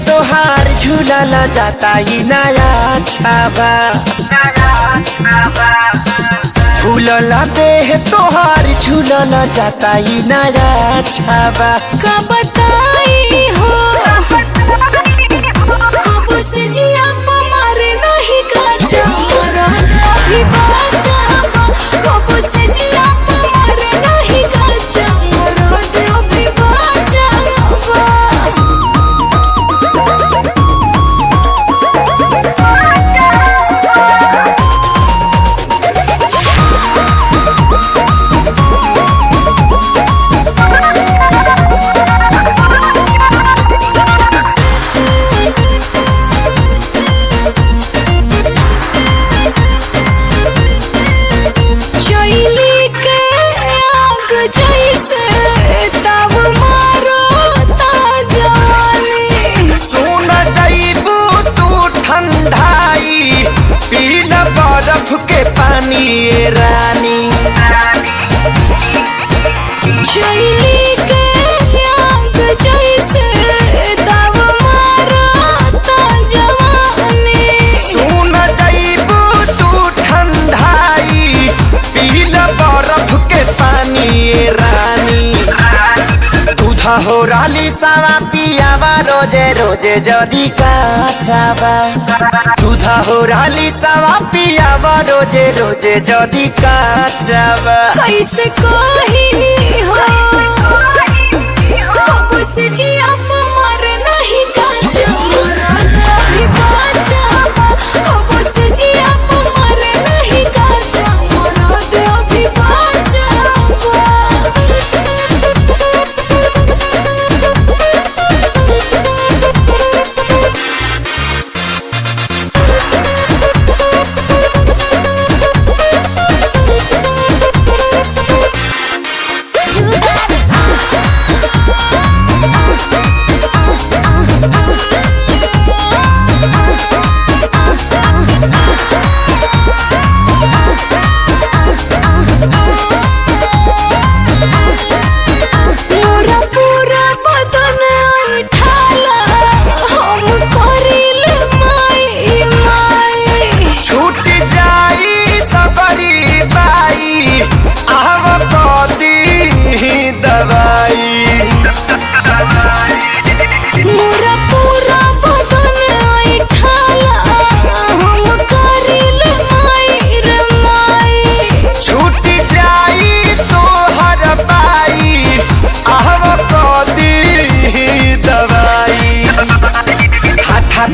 तोहार झूलल जाता ही नया छाबा फूलल देह तोहार झूलल जाता ही नया छाबा का बताई हो कब से जिया मारे नहीं काचा अभी बाचा कब से जिया मारे नहीं काचा अभी बाचा बर्फ के पानी ये रानी शैली के आग जैसे तब मारता जवानी सुन जाइबू तू ठंडाई पीला बर्फ के पानी ये रानी दूधा हो राली सावा पियावा रोजे रोजे जदी काचावा दूधा हो राली सावा पियावा रोजे रोजे जदी काचावा कैसे कही हो कब से जिया मारे नहीं काचा अभी बाचा कब से जिया मारे नहीं काचा अभी बाचा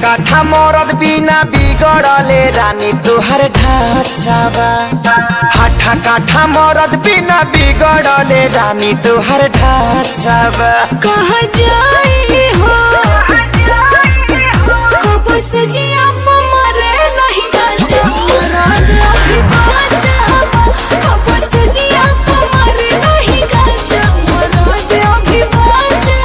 काठा मरद बिना बिगड़ले रानी तोहर ढांचावा हाठा काठा मरद बिना बिगड़ले रानी तोहर ढांचावा कहाँ जाई हो कब से जिया मारे नहीं काचा अभी बाचा कब से जिया मारे नहीं काचा अभी बाचा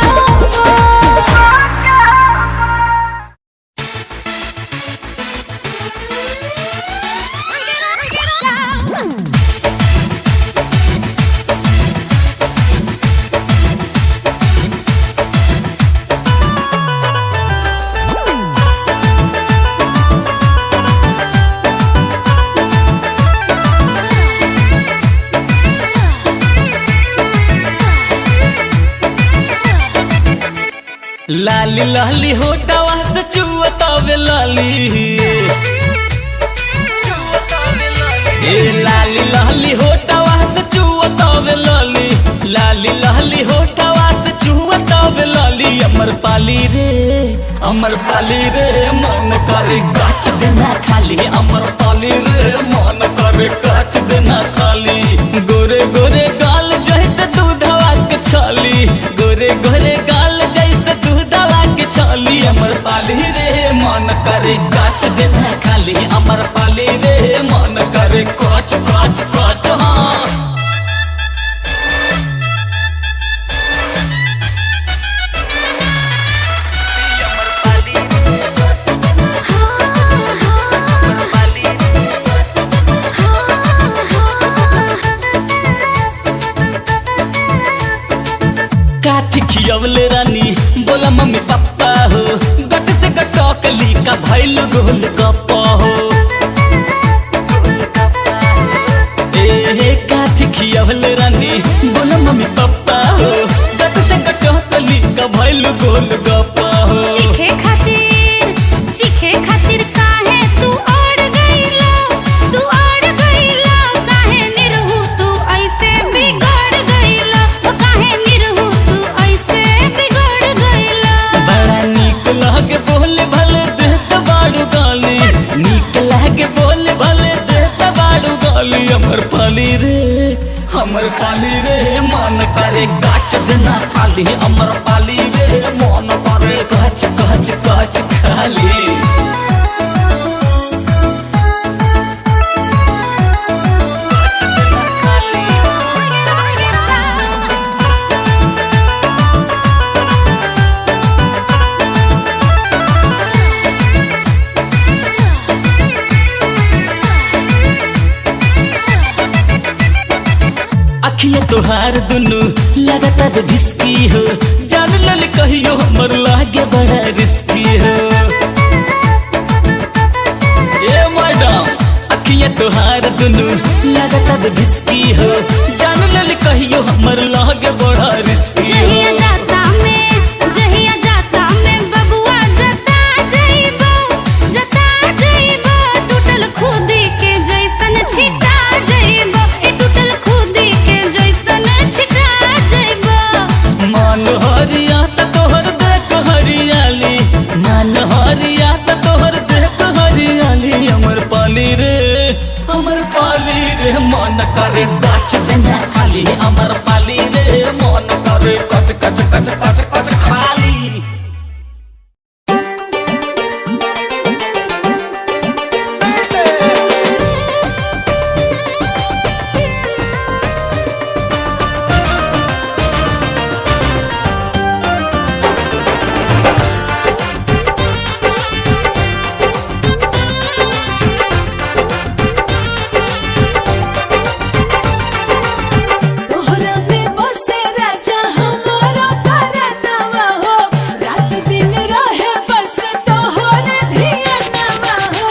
लाली लाली होटवा से चुअतावे लाली लाली लाली होटवा से चुअतावे लाली लाली लाली होटवा से चुअतावे लाली अमर पाली रे मन करे काच देना खाली अमर पाली रे मन करे काच देना खाली गोरे गोरे गाल जैसे दूधवा के छाली गोरे गोरे गाल जैसे दूधवा के छाली अमर पाली रे मन करे काच देना खाली अमर पाली रे मन करे काच काच काच हाँ खियवले रानी बोला मम्मी पापा हो गोल गप्पा हो। ए काथी खियावल रानी बोला मम्मी पापा हो। गट से कटहतली का भइल गोल गप्पा हो। चीखे खातिर काहे तू अड़ गईला, तू अड़ गईला काहे निरहु तू ऐसे बिगड़ गईला, काहे निरहु तू ऐसे बिगड़ गईला। बड़ा नीक लागे बोले भले देत बाड़ू गाली, नीक लागे बोले भले देत बाड़ू गाली। हमर पाली रे मन करे गाछ देना खाली, हमर पाली रे मन करे गाछ गाछ गाछ खाली। अखिया तोहार दुनु लगातार ढिसकी हो। जान लल कहियो हमर लागे बड़ा रिस्की हो। ए मैडम अखिया तोहार दुनु लगातार ढिसकी हो। जान लल कहियो हमर लागे बड़ा रिस्की हो। जहिया जाता में बबुआ जता जइबो टूटल खुदी के जैसन छिटा जइबो, टूटल खुदी के जैसन छिटा जइबो। मान हरिया त तोहर देख हरियाली, मान हरिया त तोहर देख हरियाली। हमर पाली रे मन करे गाछ देना खाली, हमर पाली रे मन करे कच कच कच कच कच खाली। तोहरा में बसे राजा हमारा परनवा हो, रात दिन रहे बस तोहरे धियानवा हो।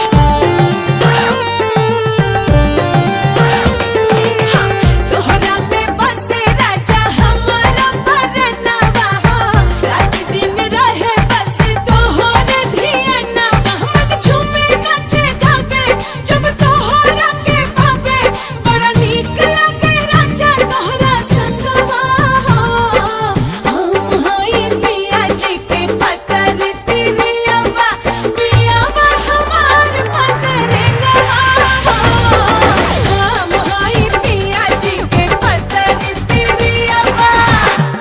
तोहरा में बसे राजा हमारा परनवा हो, रात दिन रहे बस तोहरे धियानवा। मन झूमे नाचे गावे जब तोहरा के पावे, बड़ा नीक लागे राजा तोहरा संगवा हो। हम हई पिया जी के पतर तिरियवा, पियावा हमार पतरंगवा हो। हम हई पिया जी के पतर तिरियवा।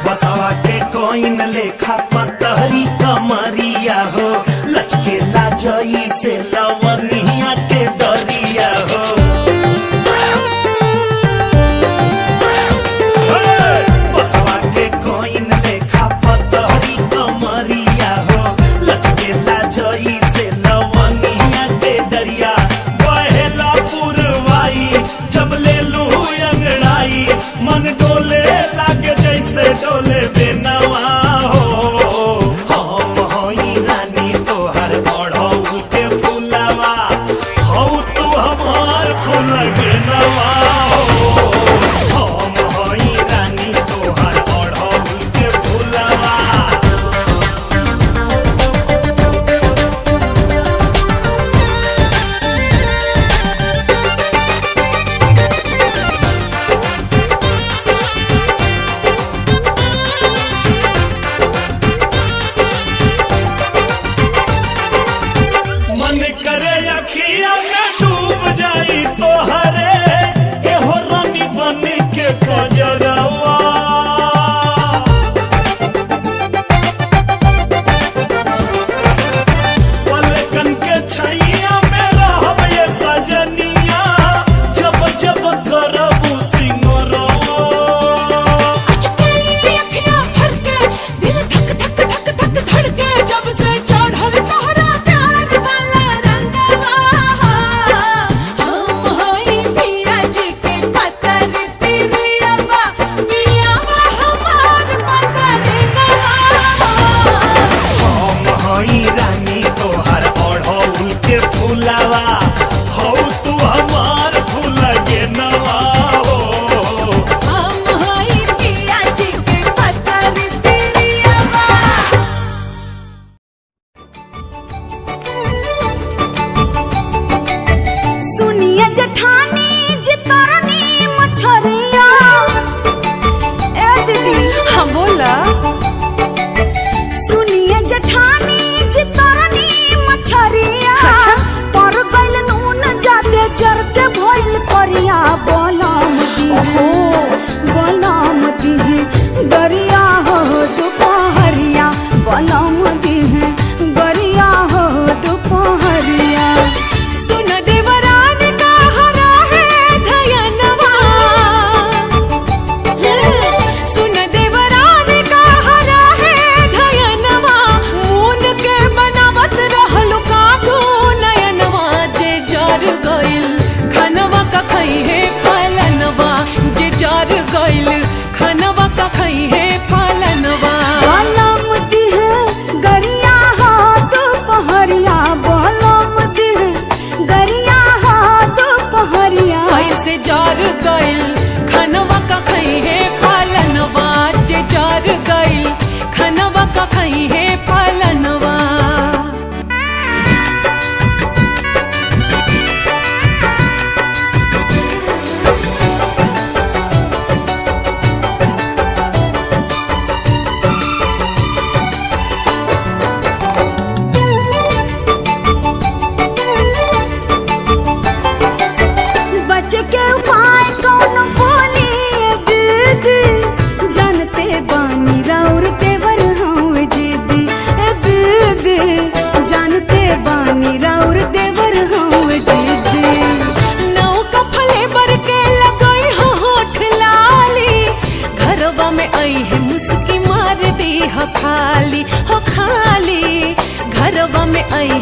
बसवा के कोइन लेखा पतहरी कमरिया हो। लचके लाजई से लवनिया के डरिया हो। बसवा के कोइन लेखा पतहरी कमरिया हो। लचके लाजई से लवनिया के डरिया। बहेला पुरवाई जब ले लू अंगड़ाई, मन डोले लागे जैसे डोले बेनवा हो। हम हई रानी तोहर बढ़ऊ के फुलवा।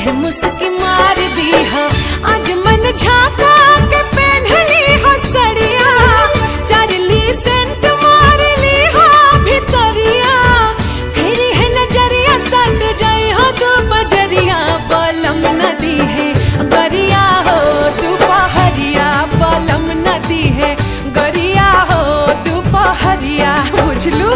है मुस्की मार दी है आज मन झाका के पहनली है सड़िया चारली सेंट मार ली है भितरिया फेरी है नजरिया संग जाई हो तू बजरिया बलम नदी है गरिया हो तू पहरिया बलम नदी है गरिया हो तू पहरिया बुझलू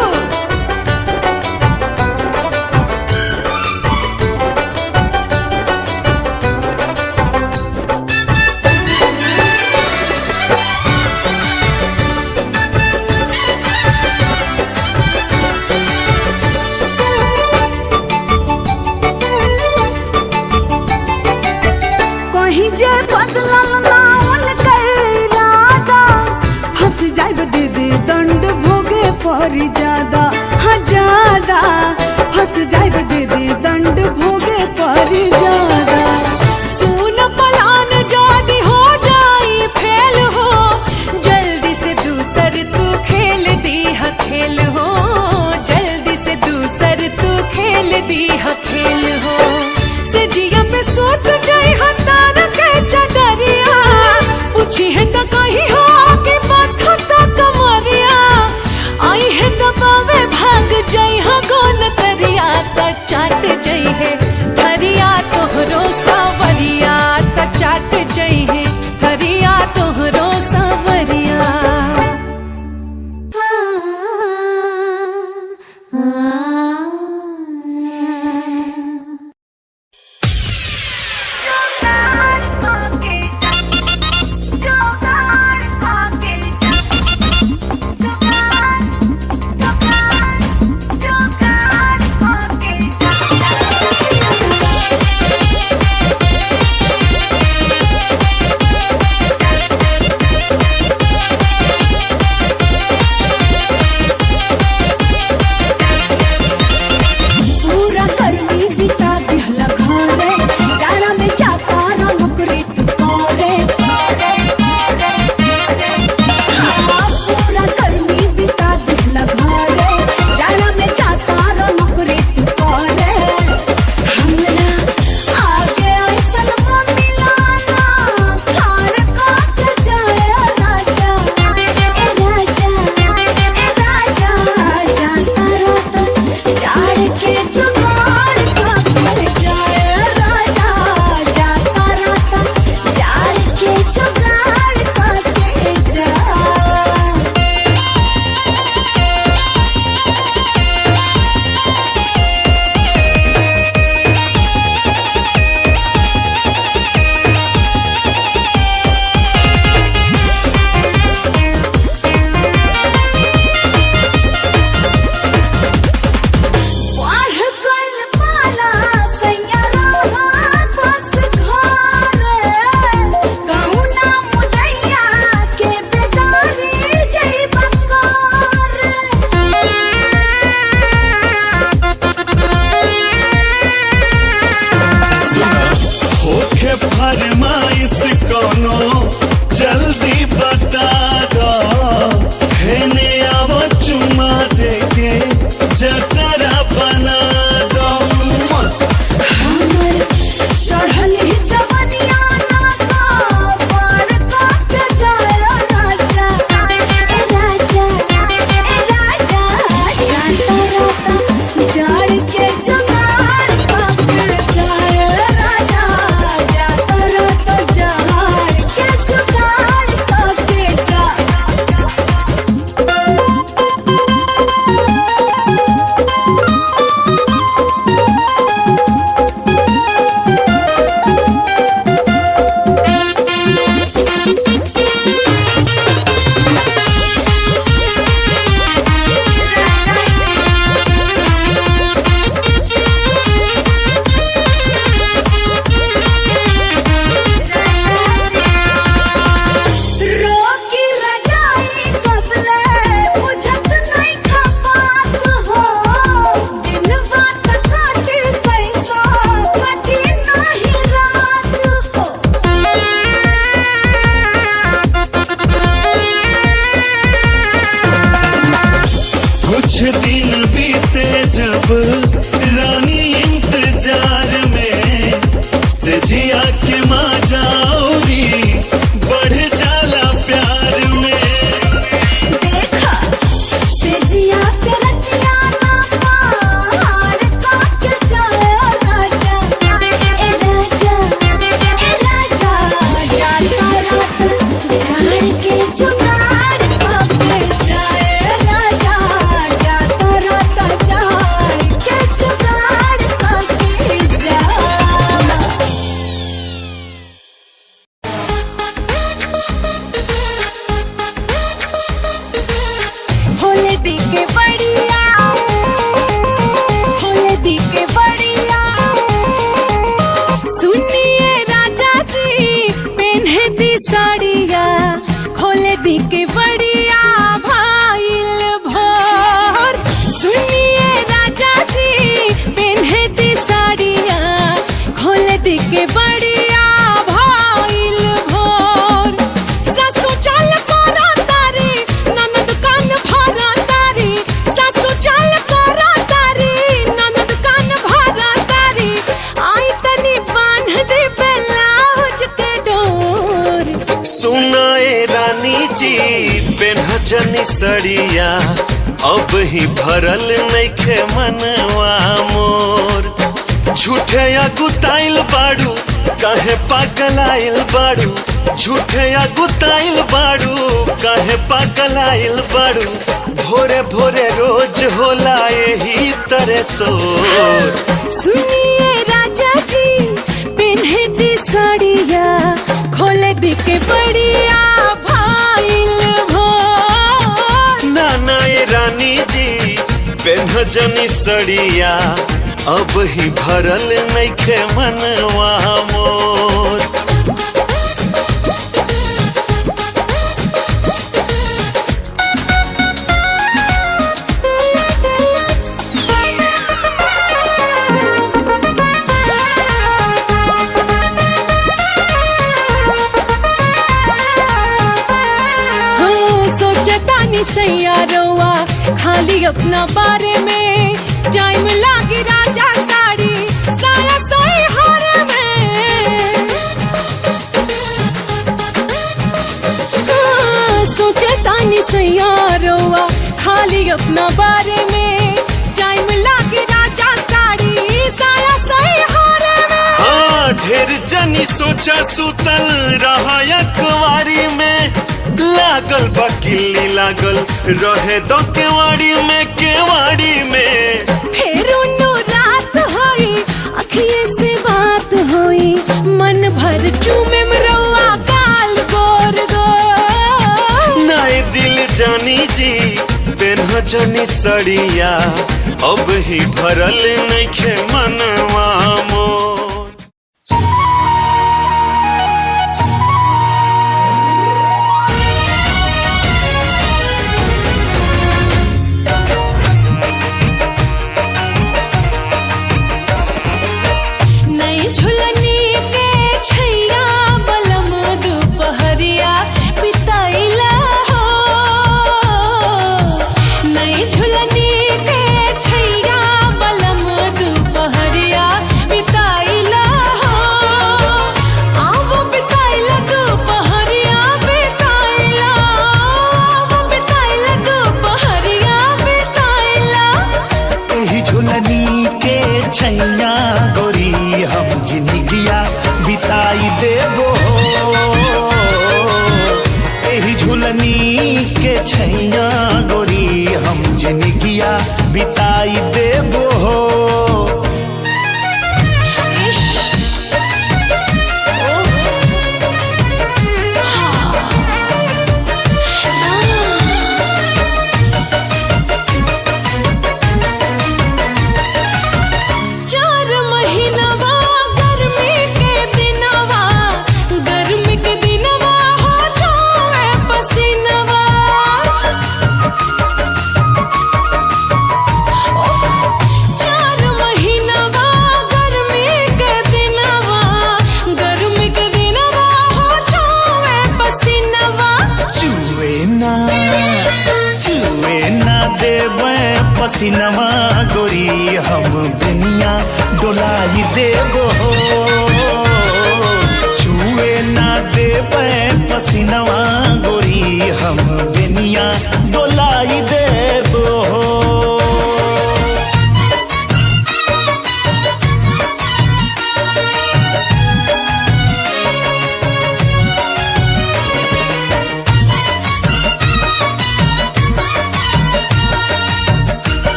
कहीं जे बदलल ना उनकर इरादा फंस जाइब दीदी दंड भोगे पड़ी ज्यादा हाँ ज्यादा फंस जाइब दीदी दंड भोगे पड़ी ज्यादा सुन पलान जादी हो जाई फेल हो जल्दी से दूसर तू खेल दी है खेल हो जल्दी से दूसर तू खेल दी है खेल हो से जिया पे सोत जाई हतार के चदरिया पूछी है तो कहीं हो कि माथा तो कमरिया आई है दबावे भाग जाई हा गोन तरिया त चाट जाई है थरिया तोहरो सावरिया त चाट जाई है थरिया तोहरो सावरिया के बढ़िया भाईल भोर सासू चल करा तारी ननद कान भरा तारी सासू चल करा तारी ननद कान भरा तारी आई तनी बांध दे ब्लाउज के डोर सुनाए रानी जी पेन्हजनी सड़िया अब ही भरल नइखे मनवा मोर झूठे अगुताइल बाड़ू काहे पागलाइल बाड़ू झूठे अगुताइल बाड़ू काहे पागलाइल बाड़ू भोरे भोरे रोज होला यही तरह सोर सुनिए राजा जी पिन्हे दी साड़िया खोले दी के बढ़िया भाईल भोर नाना ये रानी जी पेन्हजनी सड़िया अब ही भरल नइखे मनवा मोर सोचतानी सैयारवा खाली अपना बारे में टाइम लागी राजा साड़ी साया सोई हारे में सोचतानी सैयारवा खाली अपना बारे में टाइम लागी राजा साड़ी साया सोई हारे में हाँ ढेर जनी सोचा सुतल रहा अखबारी में लागल बकिली लागल रहे दो केवाड़ी में फिर उन्नो रात होई अखिए से बात होई मन भर चूमे मरवा गाल गोर गोर नाए दिल जानी जी पेन्हजनी सड़िया अब ही भरल नइखे मनवा मोर झुलनी के छैया बलम दुपहरिया बिताइला हो नई झुलनी के छैया बलम दुपहरिया बिता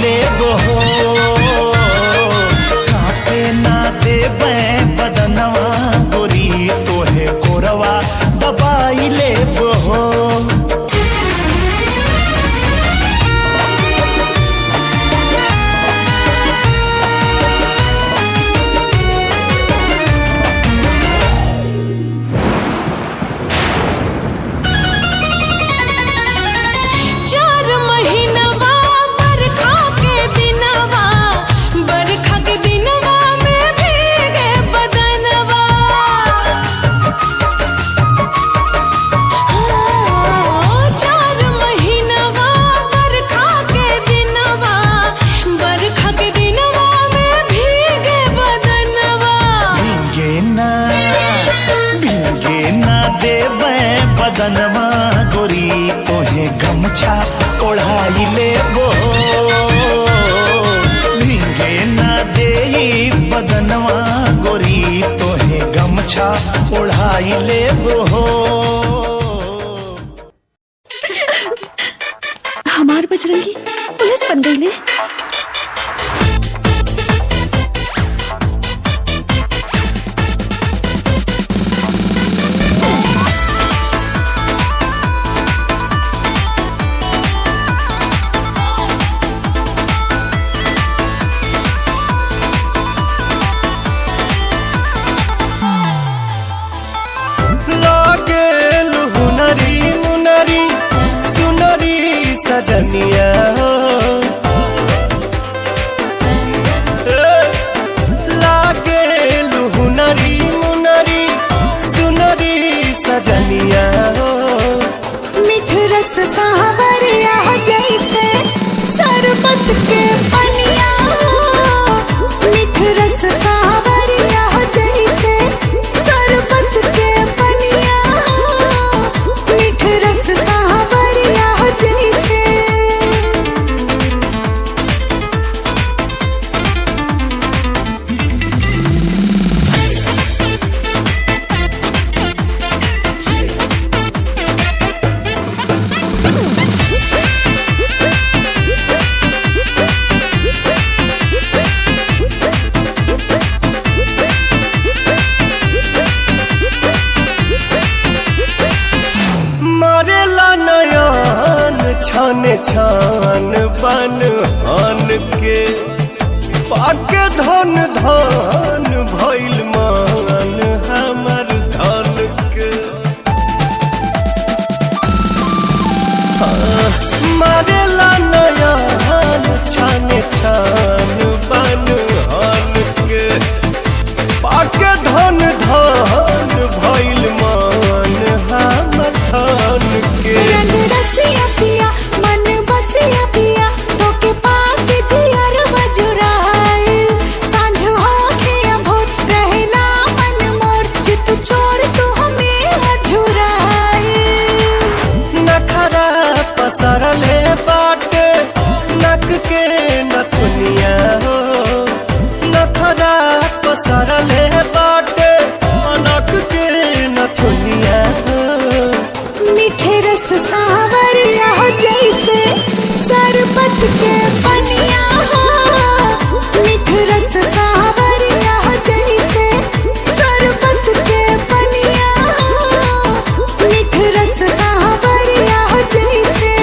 ले हो काटे ना देबे बदनवा गोरी तोहे कोरवा दबाई ले हो बदनवा गोरी तोहे गमछा ओढ़ाई ले वो भीगे ना देई बदनवा गोरी तोहे गमछा ओढ़ाई ले वो हमार बजरंगी पुलिस बन गई ले। सजनिया लागे लुहुनरी मुनरी सुनरी सजनिया मीठ रस सावरिया जैसे शरबत के पनिया मीठ रस सावरिया जैसे शरबत के पनिया मीठ रस सावरिया जैसे मरेला नयन छन छन बन हन के पाके धन धन भइल मन हमर धन के मरेला नयन छन छन बन हन के पाके धन धन भइल मन हमर धन के रंग रसिया पिया मन बसिया पिया तो के पाक जियर बजुराए सांझ हो के भोर रहना मन मोर चित चोर तू हमें अझुराए नखरा पसरले बाटे नक के नथुनिया हो नखरा पसरले बाटे नक के नथुनिया हो मीठे रस सावरिया जैसे शरबत के पनिया मीठ रस सावरिया जैसे शरबत के पनिया मीठ रस सावरिया जैसे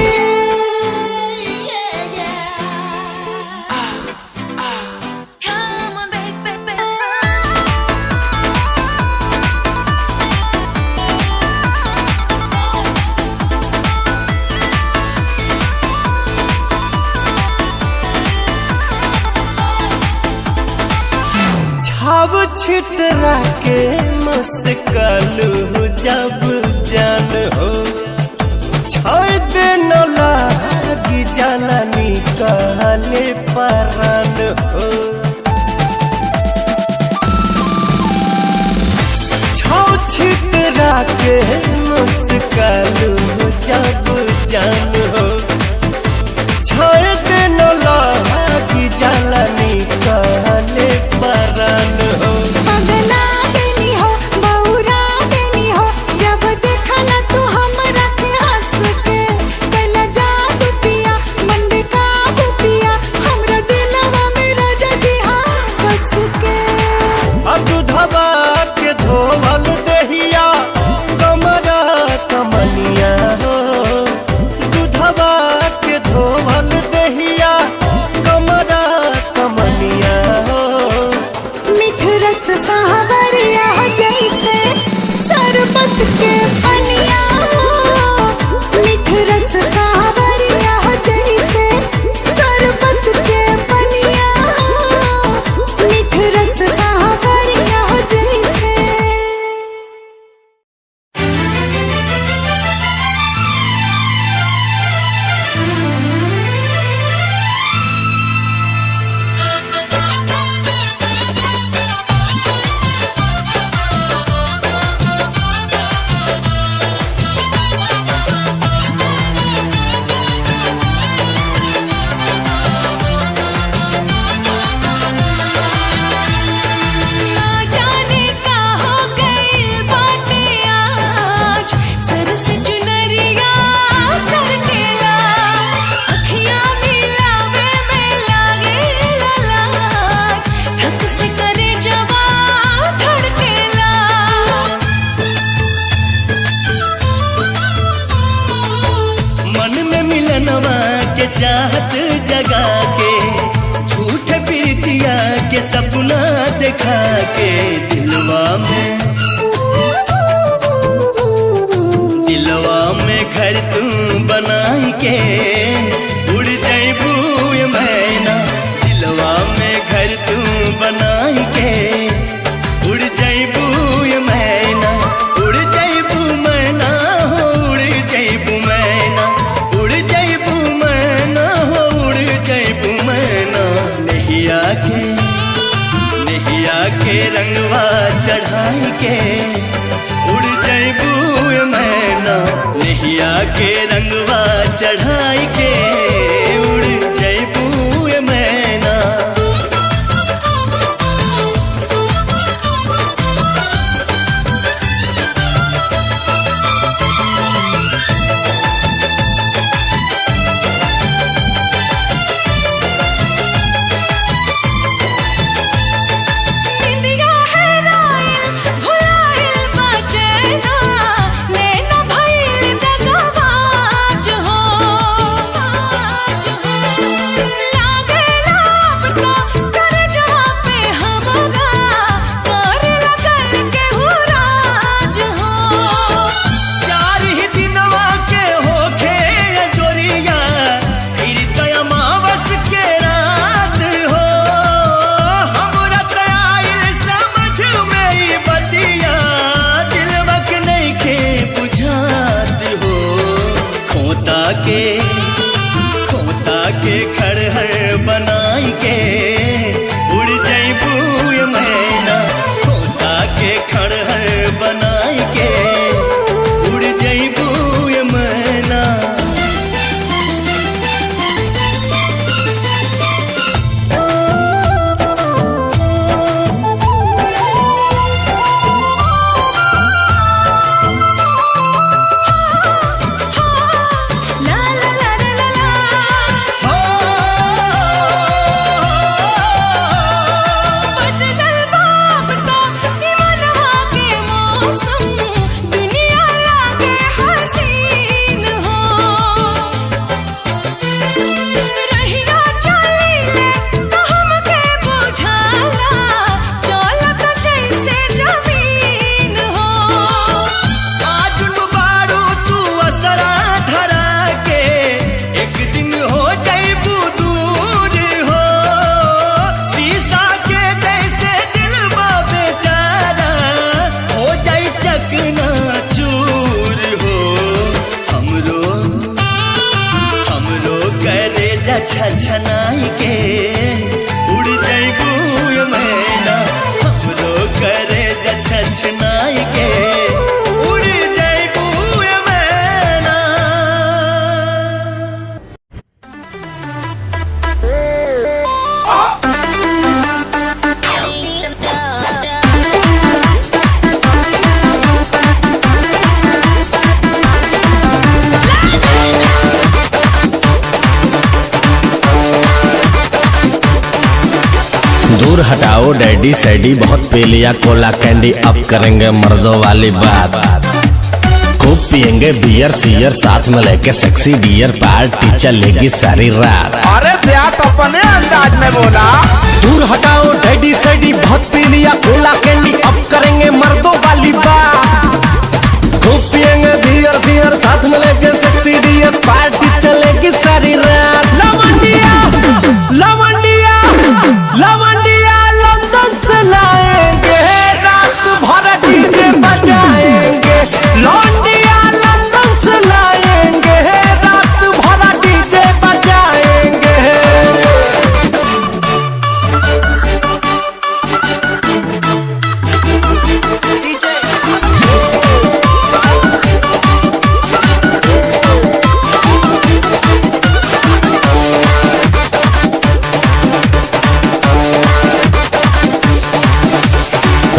छाव छितरा के मस्कलू जब जान हो छाय दे न लागी जाला निकाले परान हो छाव छितरा के मस्कलू जब जान हो छाय दे न लागी जाला निकाले परान हो पगला देनी हो बहुरा देनी हो जब देखला तू हमरा के हंस के पहला जादू पिया मंडे का पिया हम रस सावरिया जैसे शरबत के पनिया हो। मीठ रस सावरिया जैसे शरबत के पनिया हो। मीठ रस सावरिया जैसे। चाहत जगा के झूठे प्रीतिया के सपना दिखा के दिलवा में घर तू बनाई के उड़ जाइबू ये मैना। दिलवा में घर तू बनाई के उड़ जाइबू ये मैना। उड़ जाइबू मैना हो उड़ जाइबू मैना। उड़ जाइबू मैना हो उड़ जाइबू मैना। नहिया के रंगवा चढ़ाई के उड़ जाइबू ये मैना। नहिया के रंगवा चढ़ाई के उड़ जाइबू ये मैना। खोता के खड़हर बनाई के उड़ जाइबू ये मैना। खोता के खड़हर बनाई के उड़ जाइबू ये मैना। छनाई के उड़ जाइबू ये मैना। हमरो करे छनाई के उड़ जाइबू ये मैना। दूर हटाओ डैडी सैडी बहुत पी लिया कोला कैंडी। अब करेंगे मर्दों वाली बात। खूब पियेंगे बियर सियर साथ में लेके सेक्सी डियर। पार्टी चलेगी सारी रात। अरे व्यास अपने अंदाज में बोला। दूर हटाओ डैडी सैडी बहुत पी लिया कोला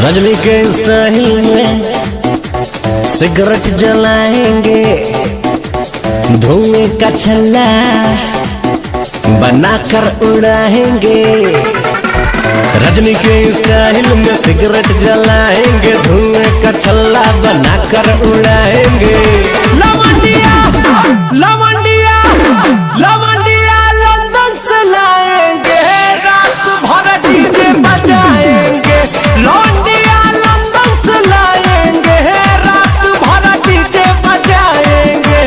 रजनी के स्टाइल में सिगरेट जलाएंगे, धुएं का छल्ला बनाकर उड़ाएंगे। रजनी के स्टाइल में सिगरेट जलाएंगे, धुएं का छल्ला बनाकर उड़ाएंगे। लवंडिया लवंडिया लवंडिया लंदन से लाएंगे, रात भर डीजे बजाएंगे। लवंडिया लंदन से लाएंगे, रात भर डीजे बजाएंगे।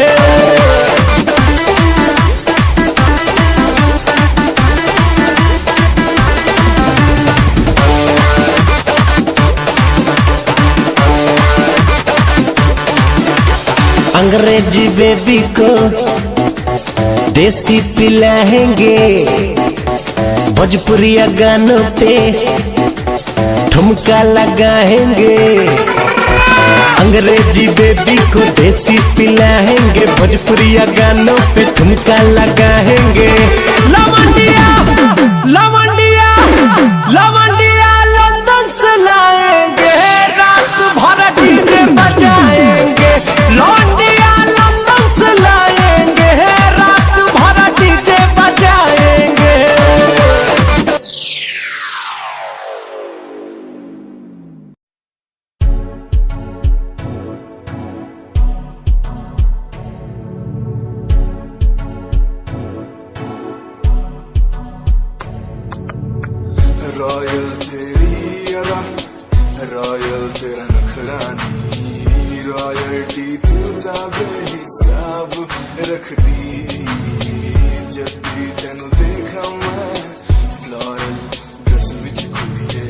अंग्रेजी बेबी को देसी पिलाएंगे, भोजपुरिया गानों पे ठुमका लगाएंगे। अंग्रेजी बेबी को देसी पिलाएंगे, भोजपुरिया गानों पे ठुमका लगाएंगे। लवंडिया लवंडिया लवंडिया लंदन से लाएंगे, रात भर डीजे बजाएंगे। लवंडिया लंदन से लाएंगे, रात भर डीजे बजाएंगे। रॉयल तेरी अदा, रॉयल तेरा नखरानी, रॉयल्टी तू बेहिसाब रखदी। जब भी तेनू देखा मैं फ्लोरल ड्रेस विच कुड़िए,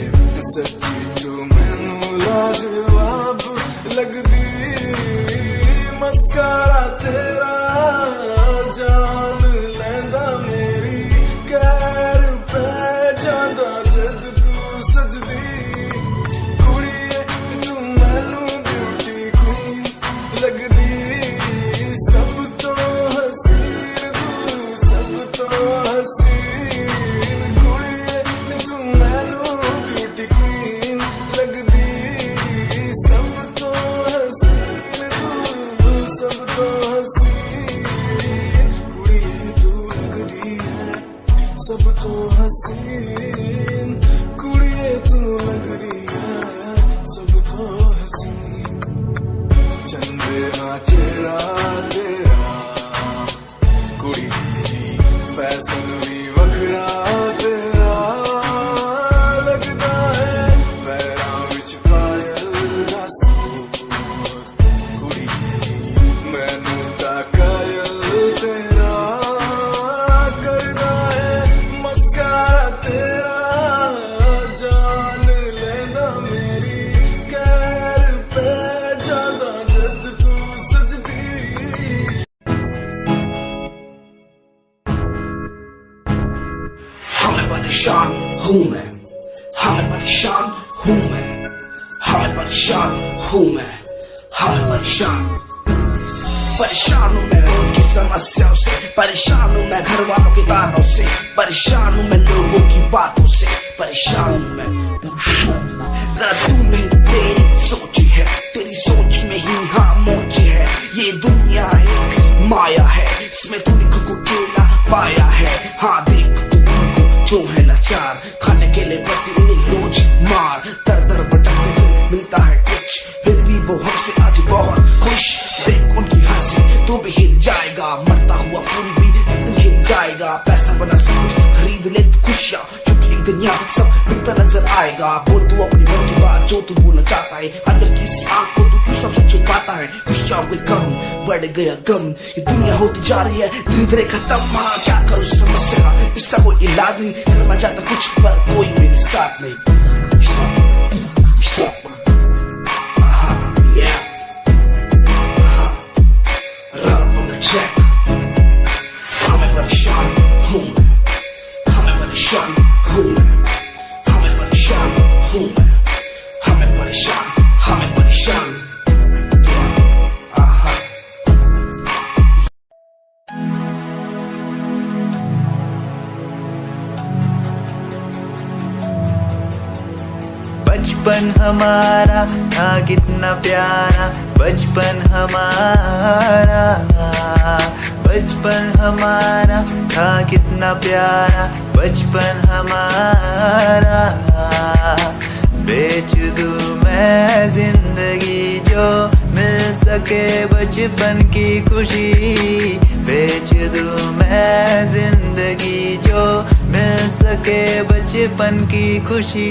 सच्ची तू मैनू लाजवाब लगदी। मस्कारा तेरा जान लैंदा मेरी, कैर पै जांदा जद तू सजदी। कुड़िए तू मैनू ब्यूटी क्वीन लगदी, सब तो हसीन तू, सब तो हसीन। कुड़िए तू मैनू ब्यूटी क्वीन लगदी, सब तो हसीन तू, सब तो हसीन। कुड़िए तू लगदी है सब तो हसीन, कुड़िए तू लगदी है सब तो हसीन। चंद्रा चेहरा तेरा, कुड़ी फैशन भी वखरा तेरा लगदा है। पैरां विच पायल दा सूट, कुड़ी मैनू तां कायल तेरा करदा है। मस्कारा तेरा जान लैंदा मेरी, कैर पै जांदा जद तू सजदी। हमें परेशान हूँ मैं, हमें परेशान हूँ मैं, हमें परेशान हूँ मैं, हमें परेशान परेशान हूँ मैं रोज की समस्याओं से, परेशान हूँ मैं घर वालों के तानों से, परेशान हूँ मैं लोगों की बातों से, परेशान हूँ मैं। गलत तू नहीं तेरी सोच है, तेरी सोच में ही हाँ मोच है। ये दुनिया एक माया है, इसमें तूने खुद को अकेला पाया है। हाँ देख तू जो है लाचार, खाने के लिए पड़ती उन्हें रोज मार। दर दर भटकते फिर मिलता है कुछ, फिर भी वो हमसे आज बहुत खुश। देख उनकी हंसी तो भी हिल जाएगा, मरता हुआ फूल भी हिल जाएगा। पैसा बना सब कुछ खरीद ले खुशियाँ, क्योंकि एक दिन यहाँ सब बिकता नजर आएगा। बोल तू अपनी मन की बात जो तू बोलना चाहता है, अंदर की इस आँख को तू क्यों सबसे छुपाता है। खुशियाँ हो गई कम, बढ़ गया गम, ये दुनिया होती जा रही है धीरे धीरे खत्म। हाँ क्या करूँ समस्या का, इसका कोई इलाज नहीं, करना चाहता कुछ पर कोई मेरे साथ नहीं। हमें परेशान हूँ मैं, हमें परेशान हूँ मैं, हमें परेशान हूँ मैं, हमें परेशान, हमें परेशान। बचपन हमारा था कितना प्यारा, बचपन हमारा, बचपन हमारा था कितना प्यारा, बचपन हमारा। बेच दूं मैं जिंदगी जो मिल सके बचपन की खुशी, बेच दूं मैं जिंदगी जो मिल सके बचपन की खुशी।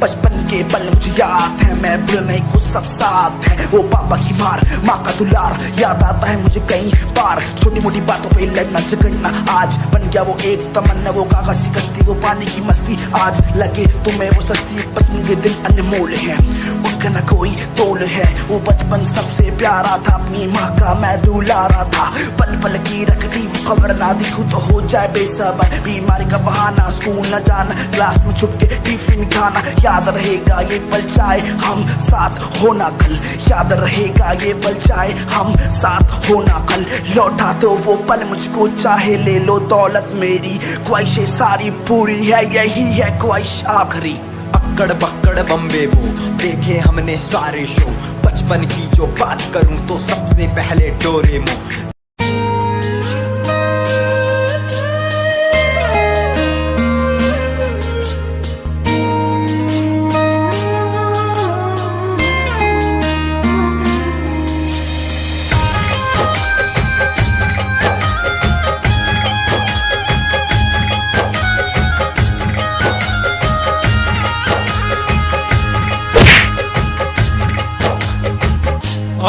बचपन के पल मुझे याद है, मैं भूल नहीं कुछ सब साथ है। वो पापा की मार, माँ का दुलार याद आता है मुझे कई बार। छोटी मोटी बातों पे लड़ना झगड़ना आज बन गया वो एक तमन्ना। वो कागज की कश्ती, वो पानी की मस्ती, आज लगे तुम्हें वो सस्ती। बचपन के दिन अनमोल है, उनका न कोई तोल है। वो बचपन सबसे प्यारा था, अपनी माँ का मैं दुलारा था। पल पल की रखती खबर ना दिखूं तो हो जाए बेसबर। बीमारी का बहाना, स्कूल न जाना, क्लास में छुप के टिफिन खाना। याद रहेगा ये पल चाहे हम साथ होना कल, याद रहेगा ये पल चाहे हम साथ होना कल। लौटा दो वो पल मुझको, चाहे ले लो दौलत मेरी। ख्वाहिशें सारी पूरी है, यही है ख्वाहिश आखिरी। अक्कड़ बक्कड़ बम्बे वो देखे हमने सारे शो। बचपन की जो बात करूं तो सबसे पहले डोरेमोन।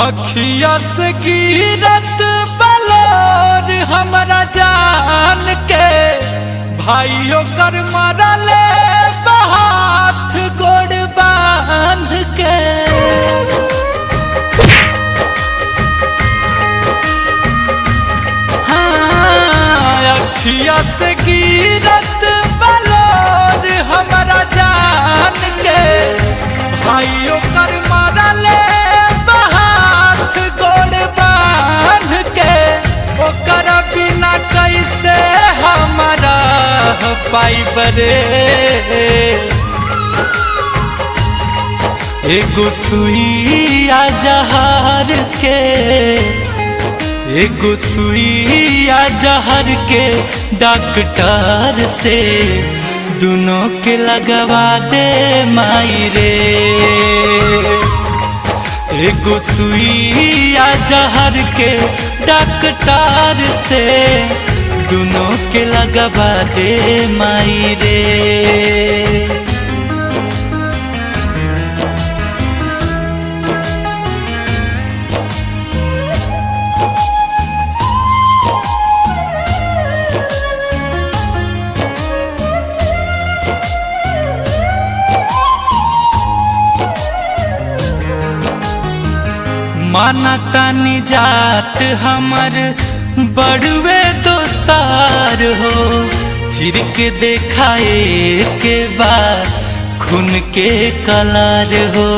अखिया से गिरत बलोर हमरा जान के, भाइयों कर मरले हाथ गोड़ बांध के। हाँ, अखिया से गिरत बलोर हमरा जान के, भाइयों कर मरले बिना कैसे हमारा पाई बरे। एगो सुइया जहर के, एगो सुइया जहर के डॉक्टर से दोनों के लगवा दे माई रे। एगो सुइया जहर के डॉक्टर से दोनों के लगवा दे माई रे। माना तानी जात हमर बड़ुए दोसार हो, चिर के देखाए के बाद खून के कलार हो।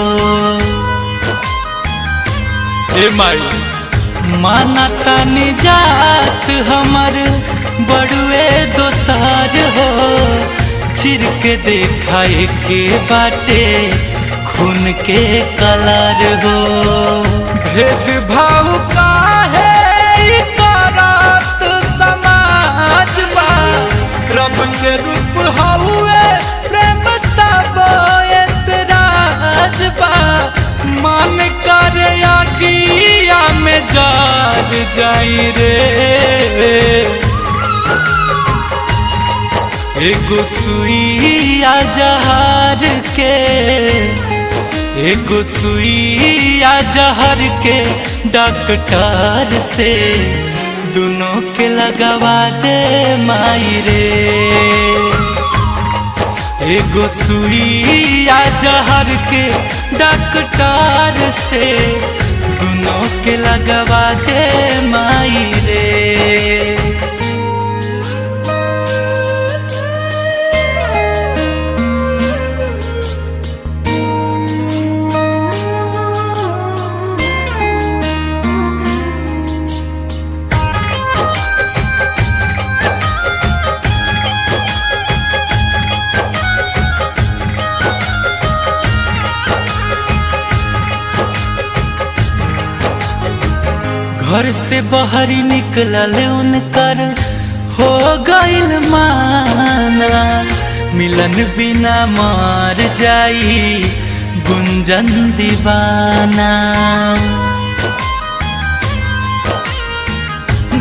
ए माई माना तानी जात हमर बड़ुए दोसार हो, चिर के देखाए के बाटे खून के कलार हो। भेदभाव काहे करत समाज बा, रब के रूप हउए प्रेम तब एतराज बा। मन करे आगिया में जल जाई रे। एगो सुइया जहर के, एगो सुइया जहर के डॉक्टर से दोनों के लगवा दे माई रे। एगो सुइया जहर के डॉक्टर से दोनों के लगवा दे माई रे। घर से बाहर निकलल उनकर हो गइल माना, मिलन बिना मार जाई गुंजन दीवाना।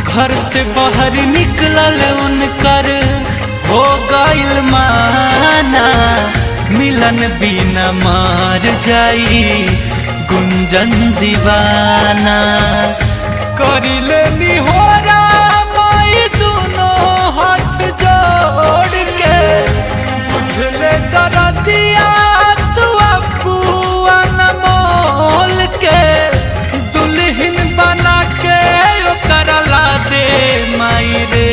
घर से बाहर निकलल उनकर हो गइल माना, मिलन बिना मार जाई गुंजन दीवाना। करिले निहोरा माई दोनों हाथ जोड़ के, बुझले दरदिया तू अपुआ मोल के, दुल्हन बना के ओकरा ला दे माई रे।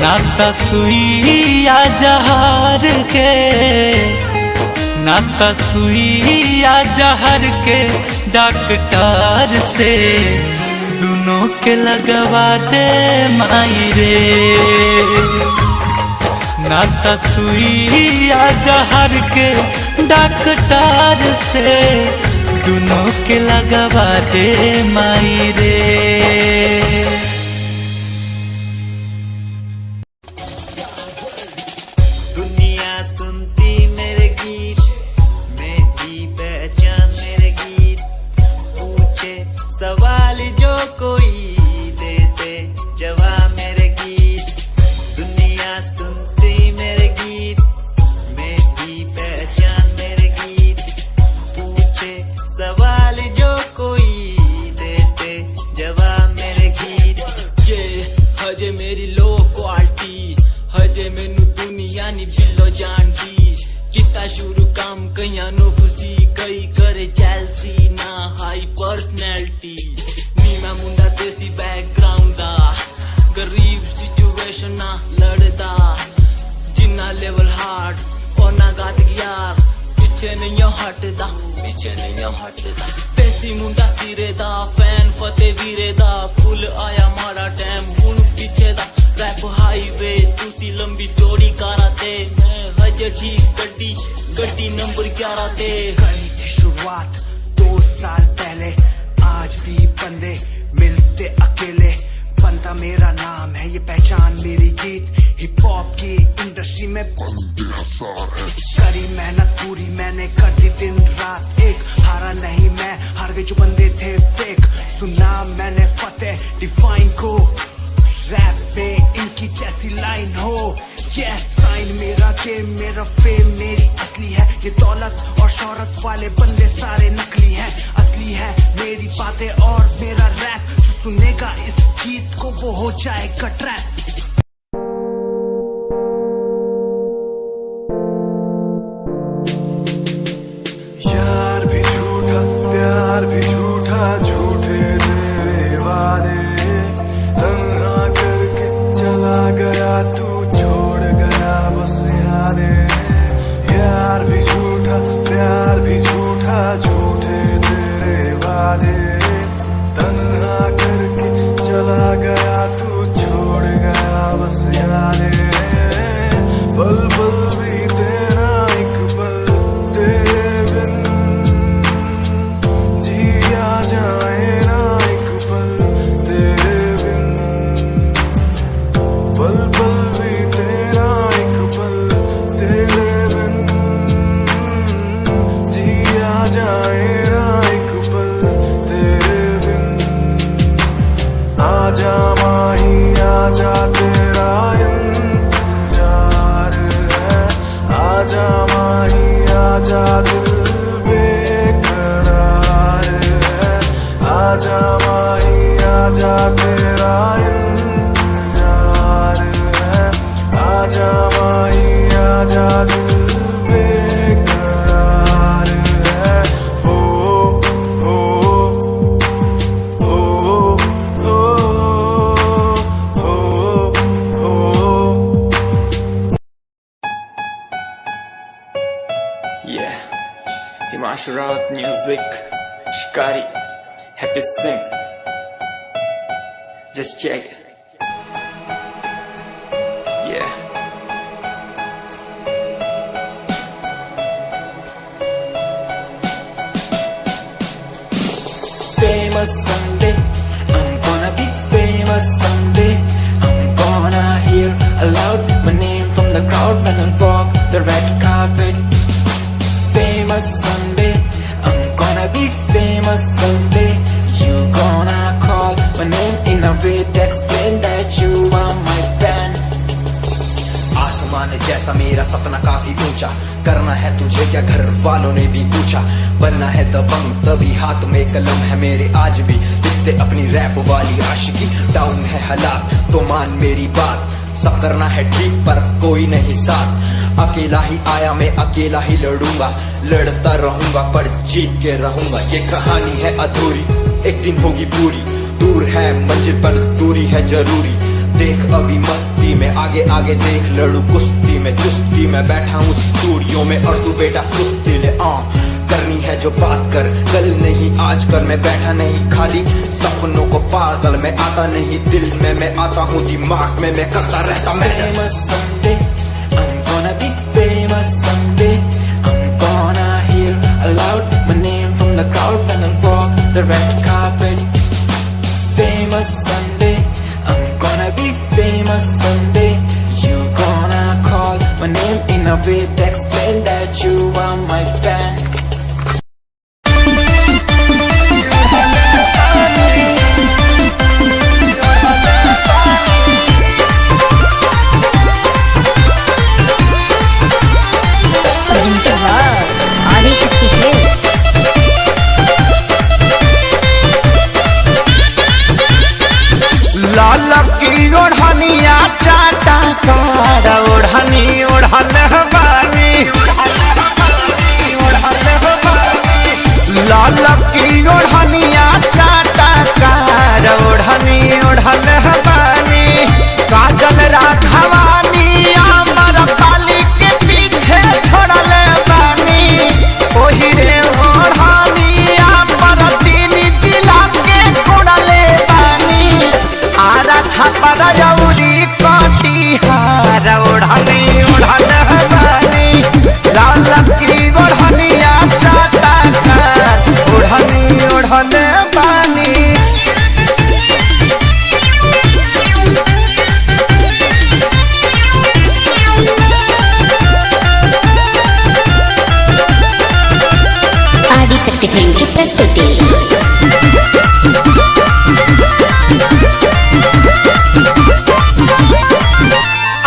नाता सुइया जहर के, नाता सुइया जहर के डॉक्टर से दोनों के लगवा दे माई रे। नाता सुइया जहर के डॉक्टर से दोनों के लगवा दे माई रे। सवाल जो कोई देते जवाब मेरे गीत, दुनिया सुनती मेरे गीत, मेरी पहचान मेरे गीत। पूछे सवाल जो कोई देते जवाब मेरे गीत। ये हजे मेरी लो क्वालिटी, हजे मैनू दुनिया नी बिलो जानती। किता शुरू काम कईयां नो खुशी, कई करे जेलसी ना हाई पर्सनैलिटी। नी मैं मुंडा देसी बैकग्राउंड दा, गरीब सिचुएशन ना लड़दा। जिन्ना लेवल हार्ड और ना गात यार, पीछे नहीं हटदा, पीछे नहीं हटदा। देसी मुंडा सिरे दा, फैन फतेह वीरे दा। फुल आया मारा टाइम हुन पीछे दा। रैप हाईवे तुसी लंबी चौड़ी कराते, मैं हजे ठीक गड्डी गड्डी नंबर 11 ते। करी थी शुरुआत 2 साल पहले, आज भी बंदे मिलते अकेले। बनता मेरा नाम है, ये पहचान मेरी गीत। हिप हॉप की इंडस्ट्री में बंदे हसार है। करी मेहनत पूरी मैंने, कर दी दिन रात एक। हारा नहीं मैं, हार गए जो बंदे थे फेक। सुना मैंने फतेह डिफाइन को, रैप में इनकी जैसी लाइन हो। ये साइन मेरा गेम, मेरा फेम मेरी असली है। ये दौलत और शोहरत वाले बंदे सारे नकली हैं, असली है मेरी बातें और मेरा रैप। जो सुनेगा इस गीत को वो हो जाएगा ट्रैप। यार भी झूठा, प्यार भी झूठा, झूठे तेरे वादे। तन्हा करके चला गया तू, छोड़ गया बस यादें। यार भी झूठा, प्यार भी झूठा, झूठे तेरे वादे। तन्हा करके चला गया तू, छोड़ गया बस यादें। पल पल बीते ना एक पल तेरे बिन, जिया जाए ना एक पल तेरे बिन। पल पल बीते ना एक पल तेरे बिन, जिया जाए ना एक पल तेरे बिन। आजा माही आजा, तेरा इंतजार है। आजा माही आजा, दिल बेकरार है। आजा माही आजा, तेरा इंतजार है। आजा माही आजा, दिल बेकरार है। हो हो हो हो हो। Yeah, Himanshu Rawat music, Shikari, Happy Singh. Just check it. Yeah. aloud. My name from the crowd when I walk the red carpet. Famous someday, I'm gonna be famous someday. You gonna call my name in a way to explain that you are my fan. आसमान जैसा मेरा सपना काफी ऊंचा, करना है तुझे क्या घर वालों ने भी पूछा, बनना है दबंग तभी हाथ में कलम है मेरे आज भी, लिखते अपनी रैप वाली आशिकी। डाउन है हालात तो मान मेरी बात, सब करना है ठीक पर कोई नहीं साथ, अकेला ही आया मैं अकेला ही लड़ूंगा, लड़ता रहूंगा पर जीत के रहूंगा। ये कहानी है अधूरी एक दिन होगी पूरी, दूर है मंजिल पर दूरी है जरूरी, देख अभी मस्ती में आगे आगे देख, लड़ू कुश्ती में चुस्ती में बैठा हूँ स्टूडियो में और तू बेटा सुस्ती ले। करनी है जो बात कर कल नहीं आज कर, मैं बैठा नहीं खाली सपनों को पागल, मैं आता नहीं दिल में मैं आता हूँ दिमाग में, मैं करता रहता मैं। Famous someday, I'm gonna be famous someday. I'm gonna hear aloud my name from the crowd when I walk the red carpet. Famous someday, I'm gonna be famous someday. You gonna call my name in a way to explain that you are my fan. लाल की ओढ़निया चाटा कार ओढ़नी ओढ़ल बानी, लाल की ओढ़निया चाटा कार ओढ़नी ओढ़ल बानी, काजल राघवानी अमर पाली के पीछे छोड़ल बानी, ओही रे ओढ़नी अमर तीन जिला के कोड़ल बानी, आरा छापर जौरी कटिहार ओढ़नी ओढ़ल बानी, लाल की ओढ़निया चाटा कार ओढ़नी ओढ़ल बानी। आदिशक्ति फिल्म की प्रस्तुति।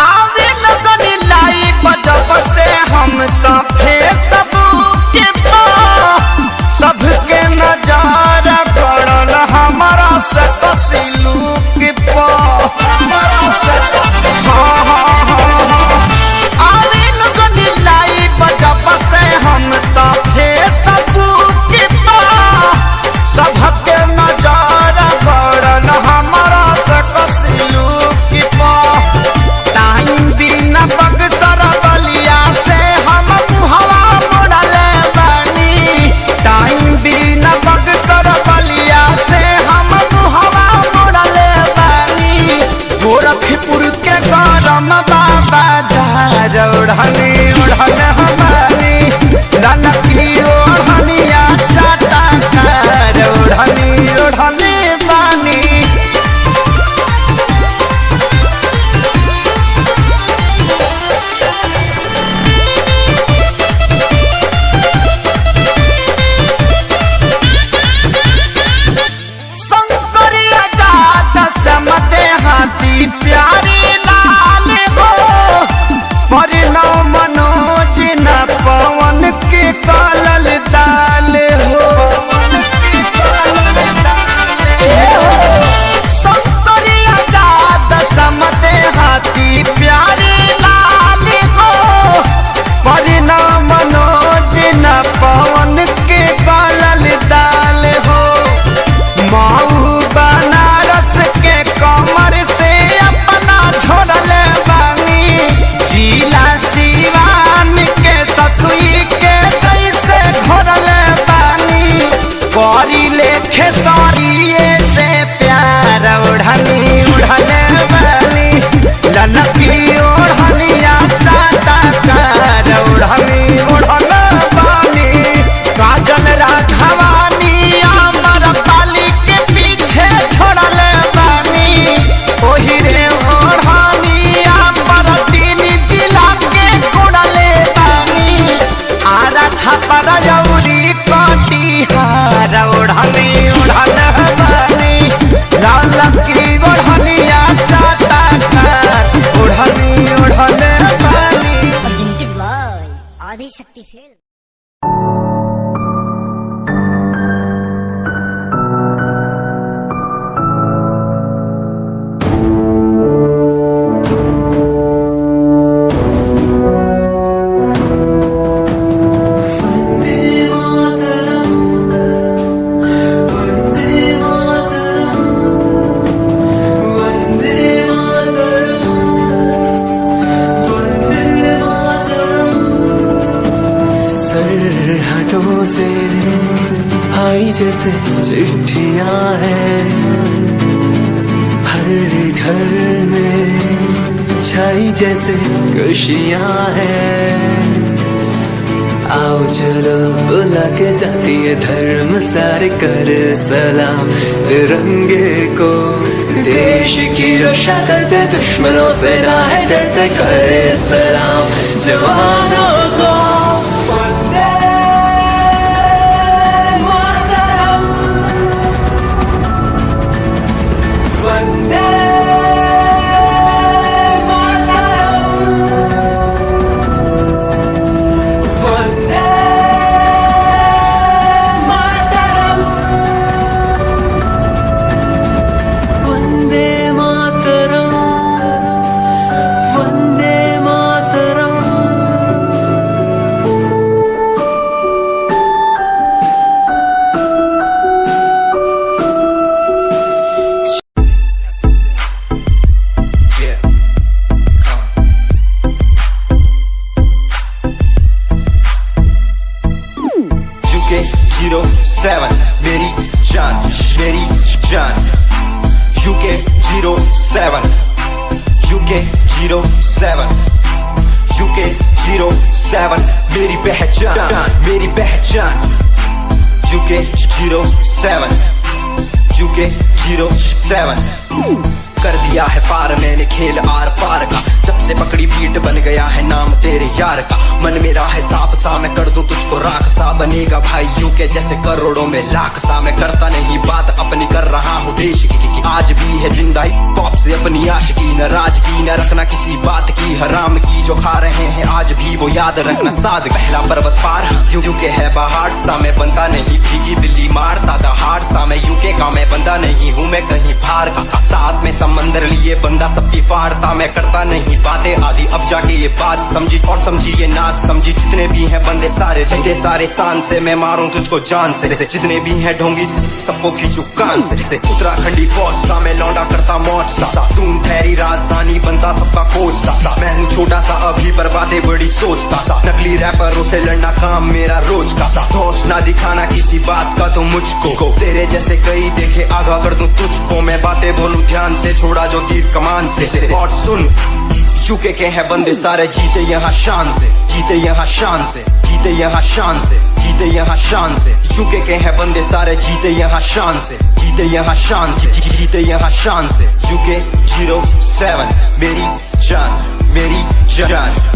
आवे लगन लाई बजब से हम तो फेसबुक के सबके नजार पड़ल हमारा से कसिलूक आवे लगन लाई बजब से हम तो फेसबुक के सबके नजार पड़ल हमारा से कसिलूक टाइम बिना बक्सर बलिया से हम हवा मोड़ल बानी, टाइम बिना बक्सर बलिया से हम हवा मोड़ल बानी, गोरखपुर के गरम बाबा झार ओढ़नी ओढ़ल हमारी, लाल की ओढ़निया चाटा कार ओढ़नी ओढ़नी बानी। हाथी प्यारी लाल हो परिणव मनोज शक्ति फिल्म। सरहदों से आई जैसे चिट्ठियां हैं, हर घर में छाई जैसे खुशियां हैं। आओ चलो बुला के जाती है धर्म सारे कर सलाम तिरंगे को। देश की रक्षा करते दुश्मनों से ना है डरते, करे सलाम जवानों को। मेरी जान मेरी जान। UK 07 UK 07 UK 07 मेरी पहचान मेरी पहचान। UK 07 UK 07 कर दिया है पार मैंने खेल आर पार का। जब से पकड़ी बीट बन गया है नाम तेरे यार का। मन मेरा है सांप सा मैं कर दूं तुझको राख सा। बनेगा भाई यूके जैसे करोड़ों में लाख सा। मैं करता नहीं बात अपनी कर रहा हूँ देश की। आज भी है जिंदा हिप हॉप से अपनी आशिकी। न राज की न रखना किसी बात की। हराम की जो खा रहे हैं आज भी वो याद रखना साद। पहला पर्वत पार यूके है पहाड़ सा। मैं बनता नहीं भीगी बिल्ली मारता दहाड़ सा। मैं यूके का मैं बंदा नहीं हूँ मैं कहीं बाहर का। साथ में समंदर लिए बंदा सबकी फाड़ता। मैं करता नहीं बातें आदि अब जाके ये बात समझी और समझी ये नाच समझी। जितने भी हैं बंदे सारे जितने सारे शान से मैं मारूं तुझको जान से। जितने भी हैं ढोंगी सबको खींचू कान से। उत्तराखंडी फौज सा मैं लौंडा करता मौज सा। दून ठहरी राजधानी बनता सबका कोच सा। मैं हूँ छोटा सा अभी पर बातें बड़ी सोचता सा। नकली रैपरों से लड़ना काम मेरा रोज का सा। होश ना दिखाना किसी बात का तो मुझको। तेरे जैसे कई देखे आगा कर दूं तुझको। मैं बातें बोलूं ध्यान से छोड़ा जो तीर कमान से। और सुन यूके के हैं बंदे सारे जीते यहाँ शान से। जीते यहाँ शान से जीते यहाँ शान से जीते यहाँ शान से। यूके के हैं बंदे सारे जीते यहाँ शान से। जीते यहाँ शान से जीते यहाँ शान से। UK 07 मेरी जान मेरी जान।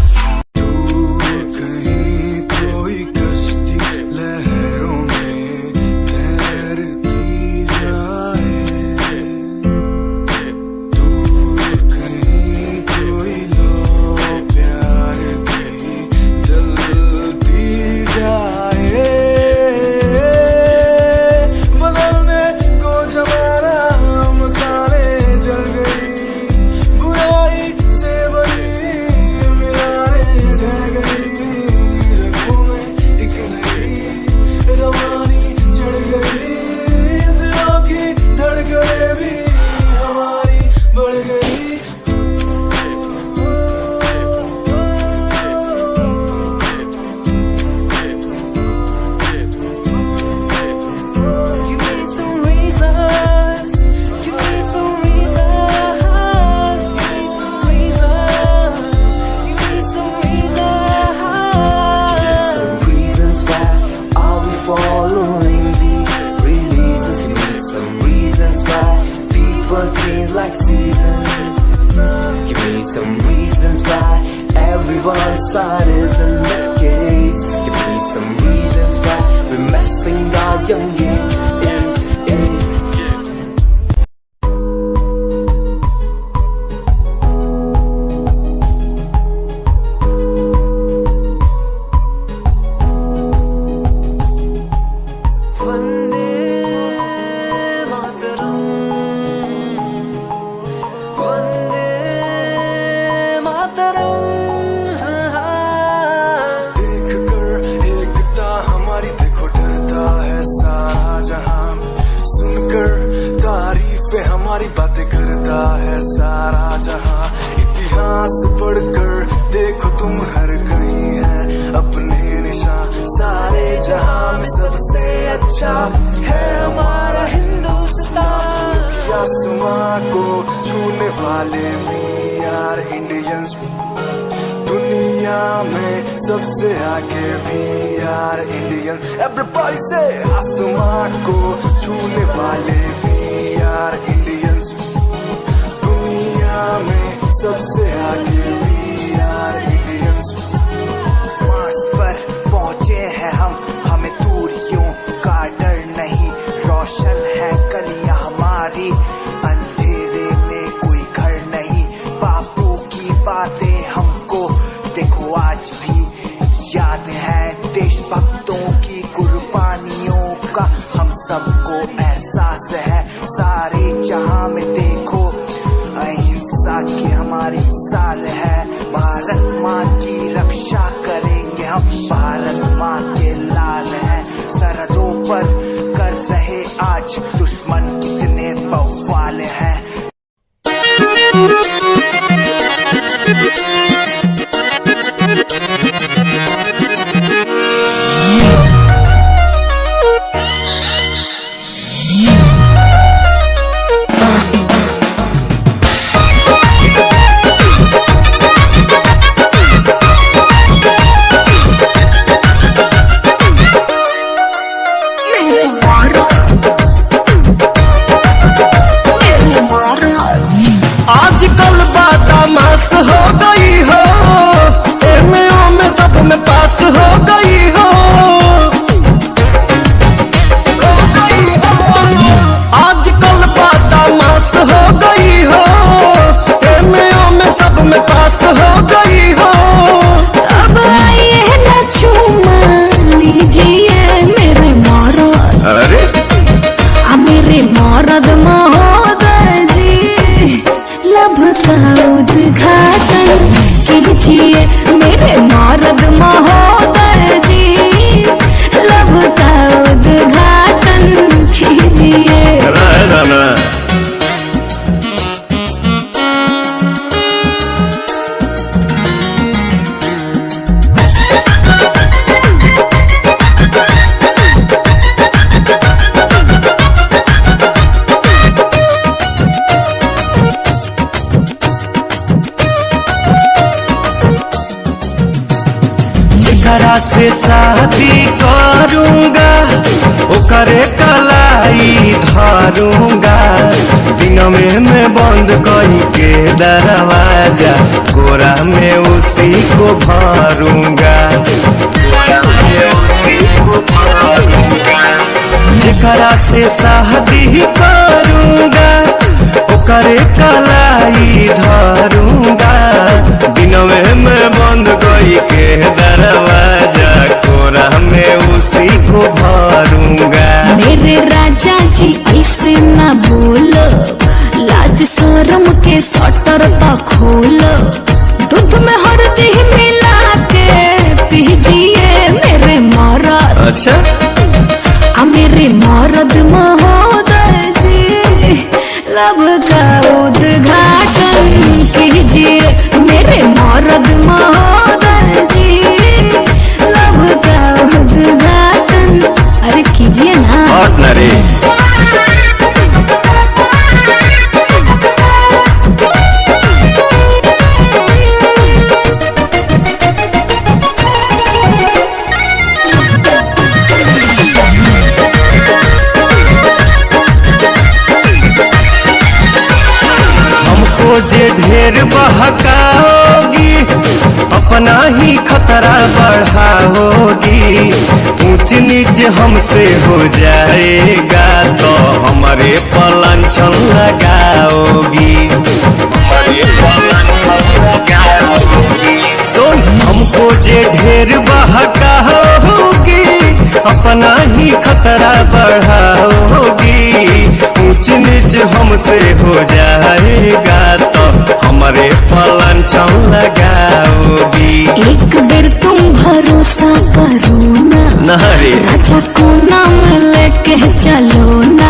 Like seasons, give me some reasons why everyone's side isn't the case. Give me some reasons why we're messing our young years. है सारा जहां। इतिहास पढ़कर देखो तुम हर कहीं है अपने निशान। सारे जहां में सबसे अच्छा है हमारा हिंदुस्तान। आसमां को छूने वाले वी आर इंडियंस। दुनिया में सबसे आगे वी आर इंडियंस। एवरीबॉडी से आसमां को छूने वाले वी आर इंडियंस। दुनिया में सबसे आगे वी आर इंडियंस। मार्स पर पहुंचे हैं हम, हमें दूरियों का डर नहीं। रोशन है गलियां हमारी, अंधेरे में कोई घर नहीं। बापू की बातें हमको देखो आज भी याद है। देशभक्तों की कुर्बानियों का हम सबको एहसास है। सारे जहां में देखो अहिंसा की हमारी साल है। भारत माँ की रक्षा करेंगे हम, भारत माँ के लाल हैं। सरहदों पर कर रहे आज दुश्मन कितने बवाल हैं। आजकल बदमाश हो गई हो, एमओ में सब में पास हो गई हो। आजकल बदमाश हो गई हो, एमओ में सब में पास हो गई हो। अब आइए न चूमा लीजिए मेरे मौरद। अरे मेरे मौरद महोदय जी, लब का उद्घाटन कीजिए। मेरे मौरद महोदय जी, लब का उद्घाटन कीजिए। जेकरा से शादी करूंगा ओकरे कलाई धरूंगा। दिन में मैं बंद करी के दरवाजा, गोरा में उसी को भरूंगा। जेकरा से शादी करूंगा ओकरे कलाई धरूंगा। दिन में मैं बंद करी के दरवाजा, कोरा में उसी को भरूंगा। मेरे राजा जी ऐसे न बोलो, लाज शर्म के शटर तो खोलो। दूध में हल्दी मिला के पीजिए मेरे मौरद। अच्छा मेरे मौरद महोदय जी, लब का उद्घाटन कीजिए। मेरे मौरद महोदय जी, लब का उद्घाटन अरे कीजिए ना। जे ढेर बहकाओगी अपना ही खतरा बढ़ाओगी। ऊंच नीच हमसे हो जाएगा तो हमारे पलांछन लगाओगी। सुन हमको जे ढेर बहकाओगी अपना ही खतरा बढ़ाओगी। ऊंच नीच हमसे हो जाएगा तो हमारे पलांछन लगाओगी। एक बेर तुम भरोसा करो ना, राजा को नाम लेके चलो ना।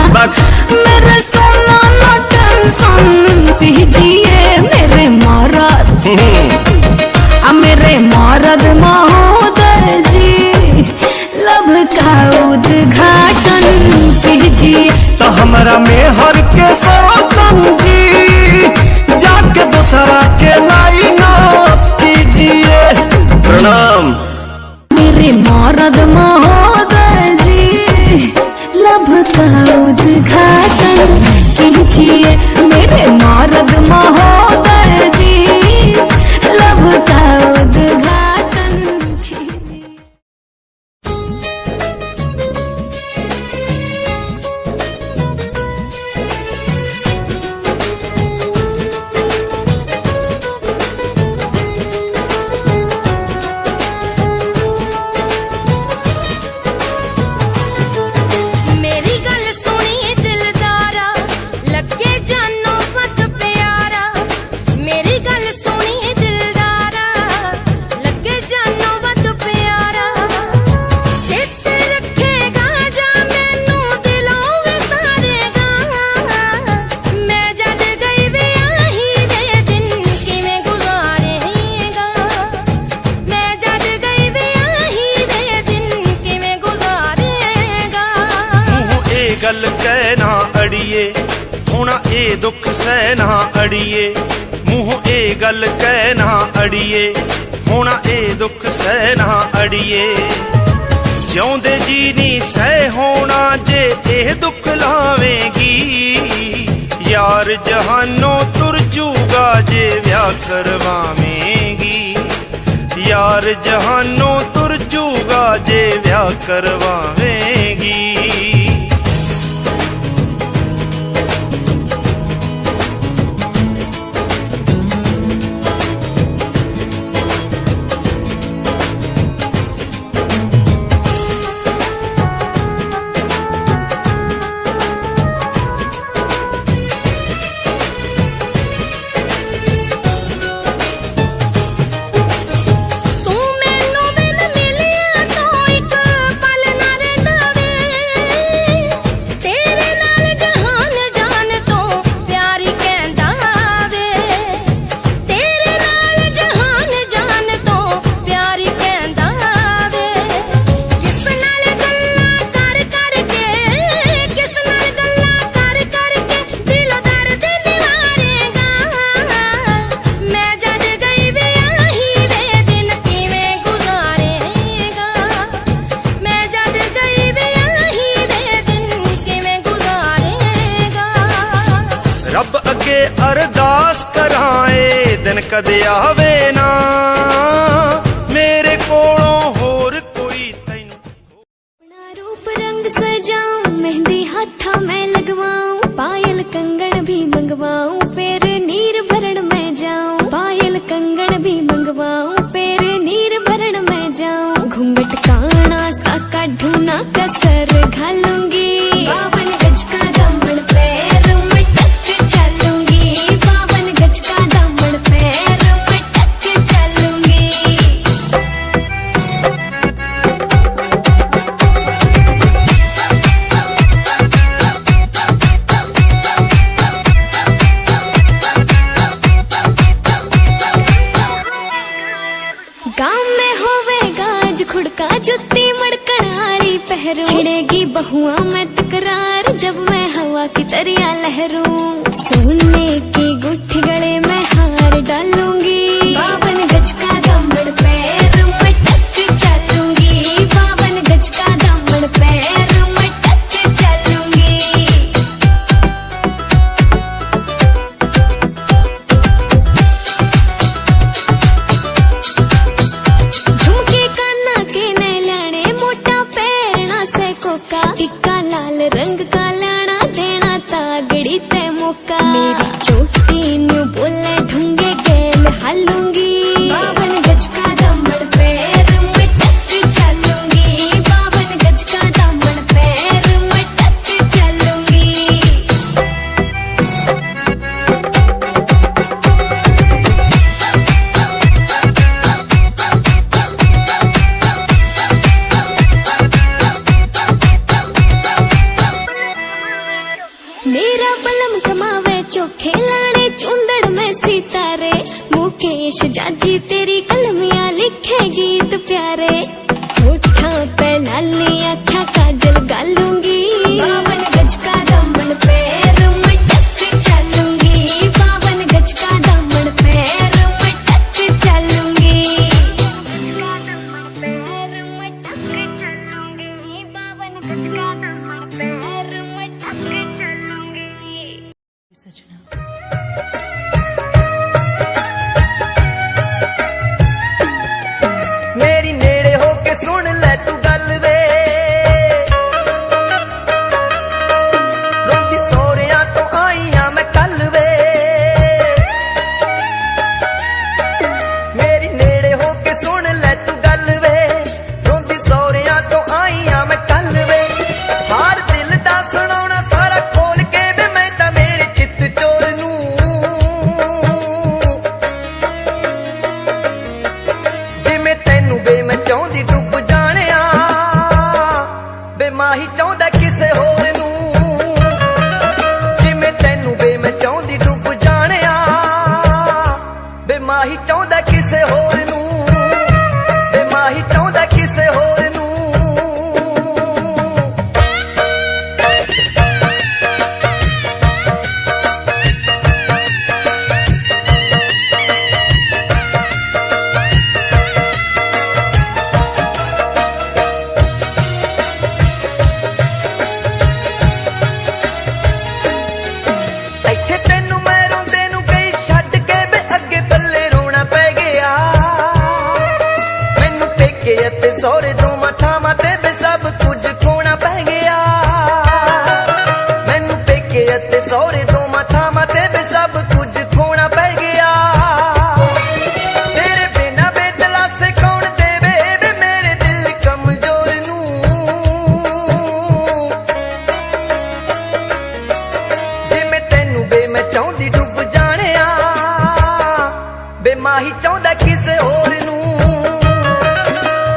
मेरे सोना ना टेंशन पीजिए। मेरे मरद महोदय जी लब का उद्घाटन कीजिए। तो हमारा मेहर के सौतन जी जाके दूसरा के लाइन कीजिए। प्रणाम। मेरे मरद महोदय जी लब का उद्घाटन कीजिए। मेरे मरद महोदय जी लब का उद्घाटन कीजिए। मेरी गल सुनी दिलदारा लगे जानो मत प्यारा। मेरी गल सुनी दिलदारा लगे जानो मत प्यारा। चित रखेगा जा मैनू दिलों में सारेगा। मैं जद गई वे आही वे दिन किवें गुजारेगा। मैं जद गई वे आही वे दिन किवें गुजारेगा। ਮੂੰਹ ਇਹ ਗੱਲ ਕਹਿ ਨਾ ਅੜੀਏ ਹੋਣਾ ਇਹ ਦੁੱਖ ਸਹਿ ਨਾ ਅੜੀਏ। ਮੂੰਹ ਇਹ ਗੱਲ ਕਹਿ ਨਾ ਅੜੀਏ ਹੋਣਾ ਇਹ ਦੁੱਖ ਸਹਿ ਨਾ ਅੜੀਏ। ਜਿਉਂਦੇ ਜੀ ਨਹੀਂ ਸਹਿ ਹੋਣਾ ਜੇ ਇਹ ਦੁੱਖ ਲਾਵੇਂਗੀ। ਯਾਰ ਜਹਾਨੋਂ ਤੁਰ ਜੂਗਾ ਜੇ ਵਿਆਹ ਕਰਵਾਵੇਂਗੀ। ਯਾਰ ਜਹਾਨੋਂ ਤੁਰ ਜੂਗਾ ਜੇ ਵਿਆਹ ਕਰਵਾਵੇਂਗੀ। तू मैनू बिन मिलिया तो एक पल ना रहंदा वे। तेरे नाल जहान जान तो प्यारी कहंदा वे। तेरे नाल जहान जान तो प्यारी कहंदा वे। किस नाल गल्लां कर कर के किस नाल गल्लां कर कर के दिलों दर्द निवारेगा। मैं जद गई वे आही वे दिन किवें गुजारेगा। मैं जद गई वे आही वे दिन किवें गुजारेगा। ਰੱਬ ਅੱਗੇ ਅਰਦਾਸ ਕਰਾਏ ਦਿਨ ਕਦੇ ਆਵੇ ਨਾ ਮੇਰੇ ਕੋਲੋਂ ਹੋਰ ਕੋਈ ਤੈਨੂੰ। अपना रूप रंग सजाऊं मेहंदी हाथा मैं लगवाऊं। पायल कंगन भी मंगवाऊं फिर नीर भरण में जाऊं। पायल कंगन भी मंगवाऊं फिर नीर भरण में जाऊं। घूंघट काना सा काढूं ना कसर घालूंगी। 52 गज का दामन पैर में टक चलूंगी। 52 गज का दामन पैर में टक चलूंगी। गाँव में होवेगा आज खुड़का जुत्ती मड़कण आली पहरू। छिड़ेगी बहुआ में तकरार जब मैं हवा की तरिया लहरूं। सोने की गुट्ठी गले में हार डालूंगी। 52 गज का दामन पैर में टक चलूंगी। 52 गज का दामन पैर में टक चलूंगी। झुमके काना के न लाने मोटा पैरना से कोका। टिक्का लाल रंग का लाना देना तागड़ी ते मौका। मेरी चोटी सच्ची तेरी कलमियां लिखे गीत प्यारे, होठा पे लाली आँखा काजल गालूंगी, 52 गज का दामन पैर में टक चलूंगी, 52 गज का दामन पैर में टक चलूंगी, 52 गज का दामन पैर में टक चलूंगी। मेरी नेड़े होके सुन ले तू गल वे, रोंदी सोहरियां तो आईया मैं कल वे, मेरी नेड़े होके सुन ले तू गल वे, रोंदी सोहरियां तो आईया मैं कल वे, हार दिल दा सुनाउणा सारा खोल के वे मैं तां मेरे चित चोर नूं, जिवें तैनू बे मैं चाहुंदी डुੱਬ जाणिया, बे माही चाहुंदा किसे होर नूं, जिवें तैनू बे मैं चाहुंदी डुੱਬ जाणिया, बे माही चाहुंदा किसे होर नूं, बे माही चाहुंदा किसे होर नूं। ਇੱਥੇ ਤੈਨੂੰ ਮੈਂ ਰੋਂਦੇ ਨੂੰ ਗਈ ਛੱਡ ਕੇ ਵੇ ਅੱਗੇ ਪੱਲੇ ਰੋਣਾ ਪੈ ਗਿਆ, ਮੈਨੂੰ ਪੇਕੇ ਅਤੇ ਸਹੁਰੇ ਦੋਵਾਂ ਥਾਵਾਂ ਤੇ ਵੇ ਸਭ ਕੁਝ ਖੋਣਾ ਪੈ ਗਿਆ, ਮੈਨੂੰ ਪੇਕੇ ਅਤੇ ਸਹੁਰੇ ਦੋਵਾਂ ਥਾਵਾਂ ਤੇ ਵੇ ਸਭ ਕੁਝ ਖੋਣਾ ਪੈ ਗਿਆ, ਤੇਰੇ ਬਿਨਾਂ ਬੇਦਲਾਸੇ ਕੌਣ ਦੇਵੇ ਵੇ ਮੇਰੇ ਦਿਲ ਕਮਜ਼ੋਰ ਨੂੰ, ਜਿਵੇਂ ਤੈਨੂੰ ਬੇ ਮੈਂ ਚਾਹੁੰਦੀ ਡੁੱਬ ਜਾਣਿਆ, ਬੇ ਮਾਹੀ ਚਾਹੁੰਦਾ ਕਿਸੇ ਹੋਰ ਨੂੰ,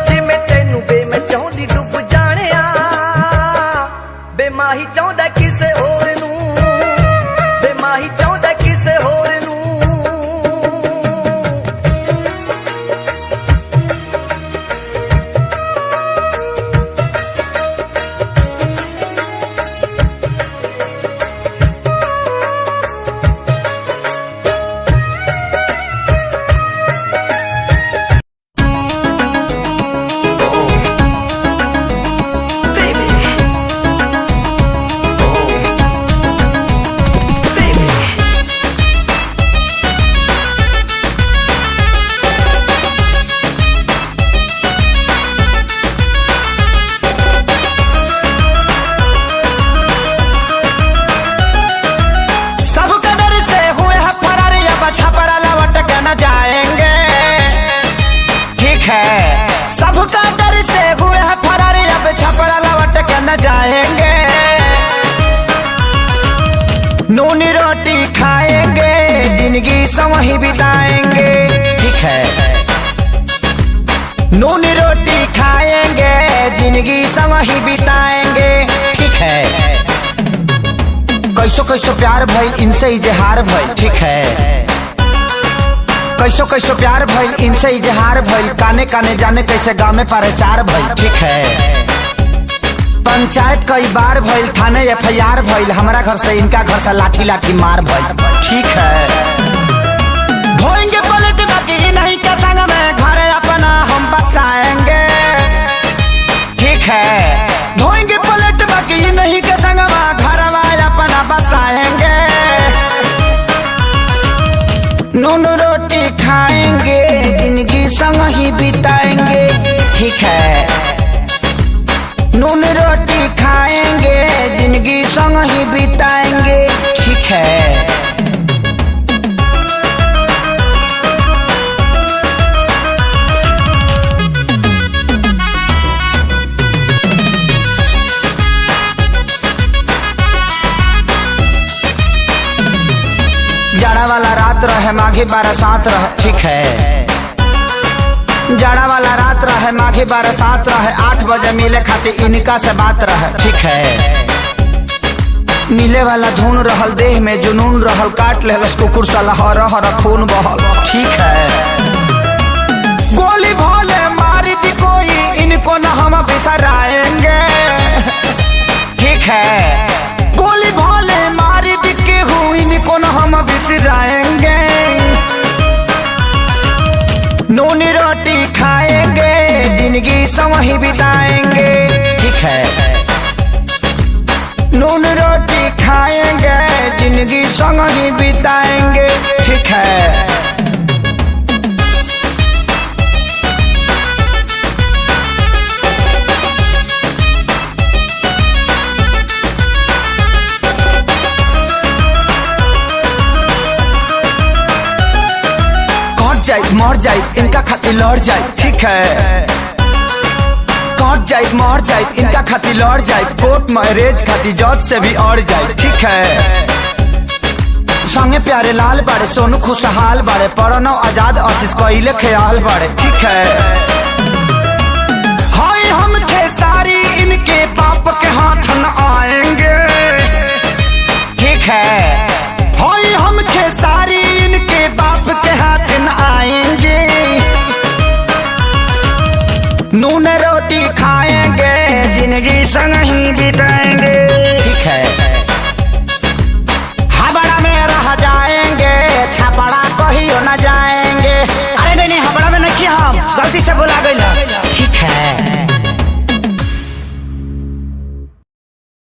ਜਿਵੇਂ ਤੈਨੂੰ ਬੇ ਮੈਂ ਚਾਹੁੰਦੀ ਡੁੱਬ ਜਾਣਿਆ, ਬੇ ਮਾਹੀ ਚਾਹੁੰਦਾ ਕਿਸੇ ਹੋਰ ਨੂੰ, ਬੇ ਮਾਹੀ ਚਾਹੁੰਦਾ ਕਿਸੇ ਹੋਰ ਨੂੰ। सबके डर से हुए हैं फरार, अब छपरा लौट के न जाएंगे, ठीक है। सबका डर से हुए हैं फरार, अब छपरा लौट के न जाएंगे, नूनी रोटी खाएंगे, जिंदगी संग ही बिताएंगे, ठीक है। नूनी रोटी खाएंगे, जिंदगी संग ही बिताएंगे, ठीक है। कैसो कैसो प्यार भइल इनसे इजहार भइल, ठीक है। कैसो कैसो प्यार भइल इनसे इजहार भइल, काने काने जाने कैसे गाँव में प्रचार भइल, ठीक है। पंचायत कई बार भइल, थाने FIR भइल, हमारा घर से इनका घर से लाठी लाठी मार भइल, ठीक है। धोएंगे पलट बाकी नहीं के संग में, घर अपना हम बसाएंगे, ठीक है। धोएंगे पलट बाकी नहीं के संग में, घर अपना बसाएंगे, नून रोटी खाएंगे, जिंदगी संग ही बिताएंगे, ठीक है। नून रोटी खाएंगे, जिंदगी संग ही बिताएंगे, ठीक है। जाड़ा वाला रात रहे माघी बरसात रहे, ठीक है। जाड़ा वाला रात रहे माघी बरसात रहे, 8 बजे मिले खातिर इनका से बात रहे, ठीक है। मिले वाला धुन रहल, देह में जुनून रहल, काट ले कुकुर सा लहर खून बहल, ठीक है। सराएंगे। ठीक है, गोली भोले मारी दिखे हुई इनको न हम बिसराएंगे। नून रोटी खाएंगे, जिंदगी संग ही बिताएंगे। ठीक है, नून रोटी खाएंगे, जिंदगी संग ही बिताएंगे। ठीक है, मर जाए इनका खातिर लड़ जाए। ठीक है, कट जाए मर जाए इनका खातिर लड़ जाए। कोर्ट मैरिज खातिर जज से भी अड़ जाए। ठीक है, संगे प्यारे लाल बाड़े, सोनू खुशहाल बाड़े, प्रणव आजाद आशीष कोइले ख्याल बाड़े। ठीक है, हाय हम खेसारी इनके पाप के हाथ न आएंगे। ठीक है, हाय हम खेसारी इनके बाप के हाथ न आएंगे। नून रोटी खाएंगे, जिंदगी संग ही बिताएंगे। ठीक है, हावड़ा में रह जाएंगे, छापड़ा कहियो न जाएंगे। अरे नहीं, हावड़ा में नहीं, हम गलती से बोला गया।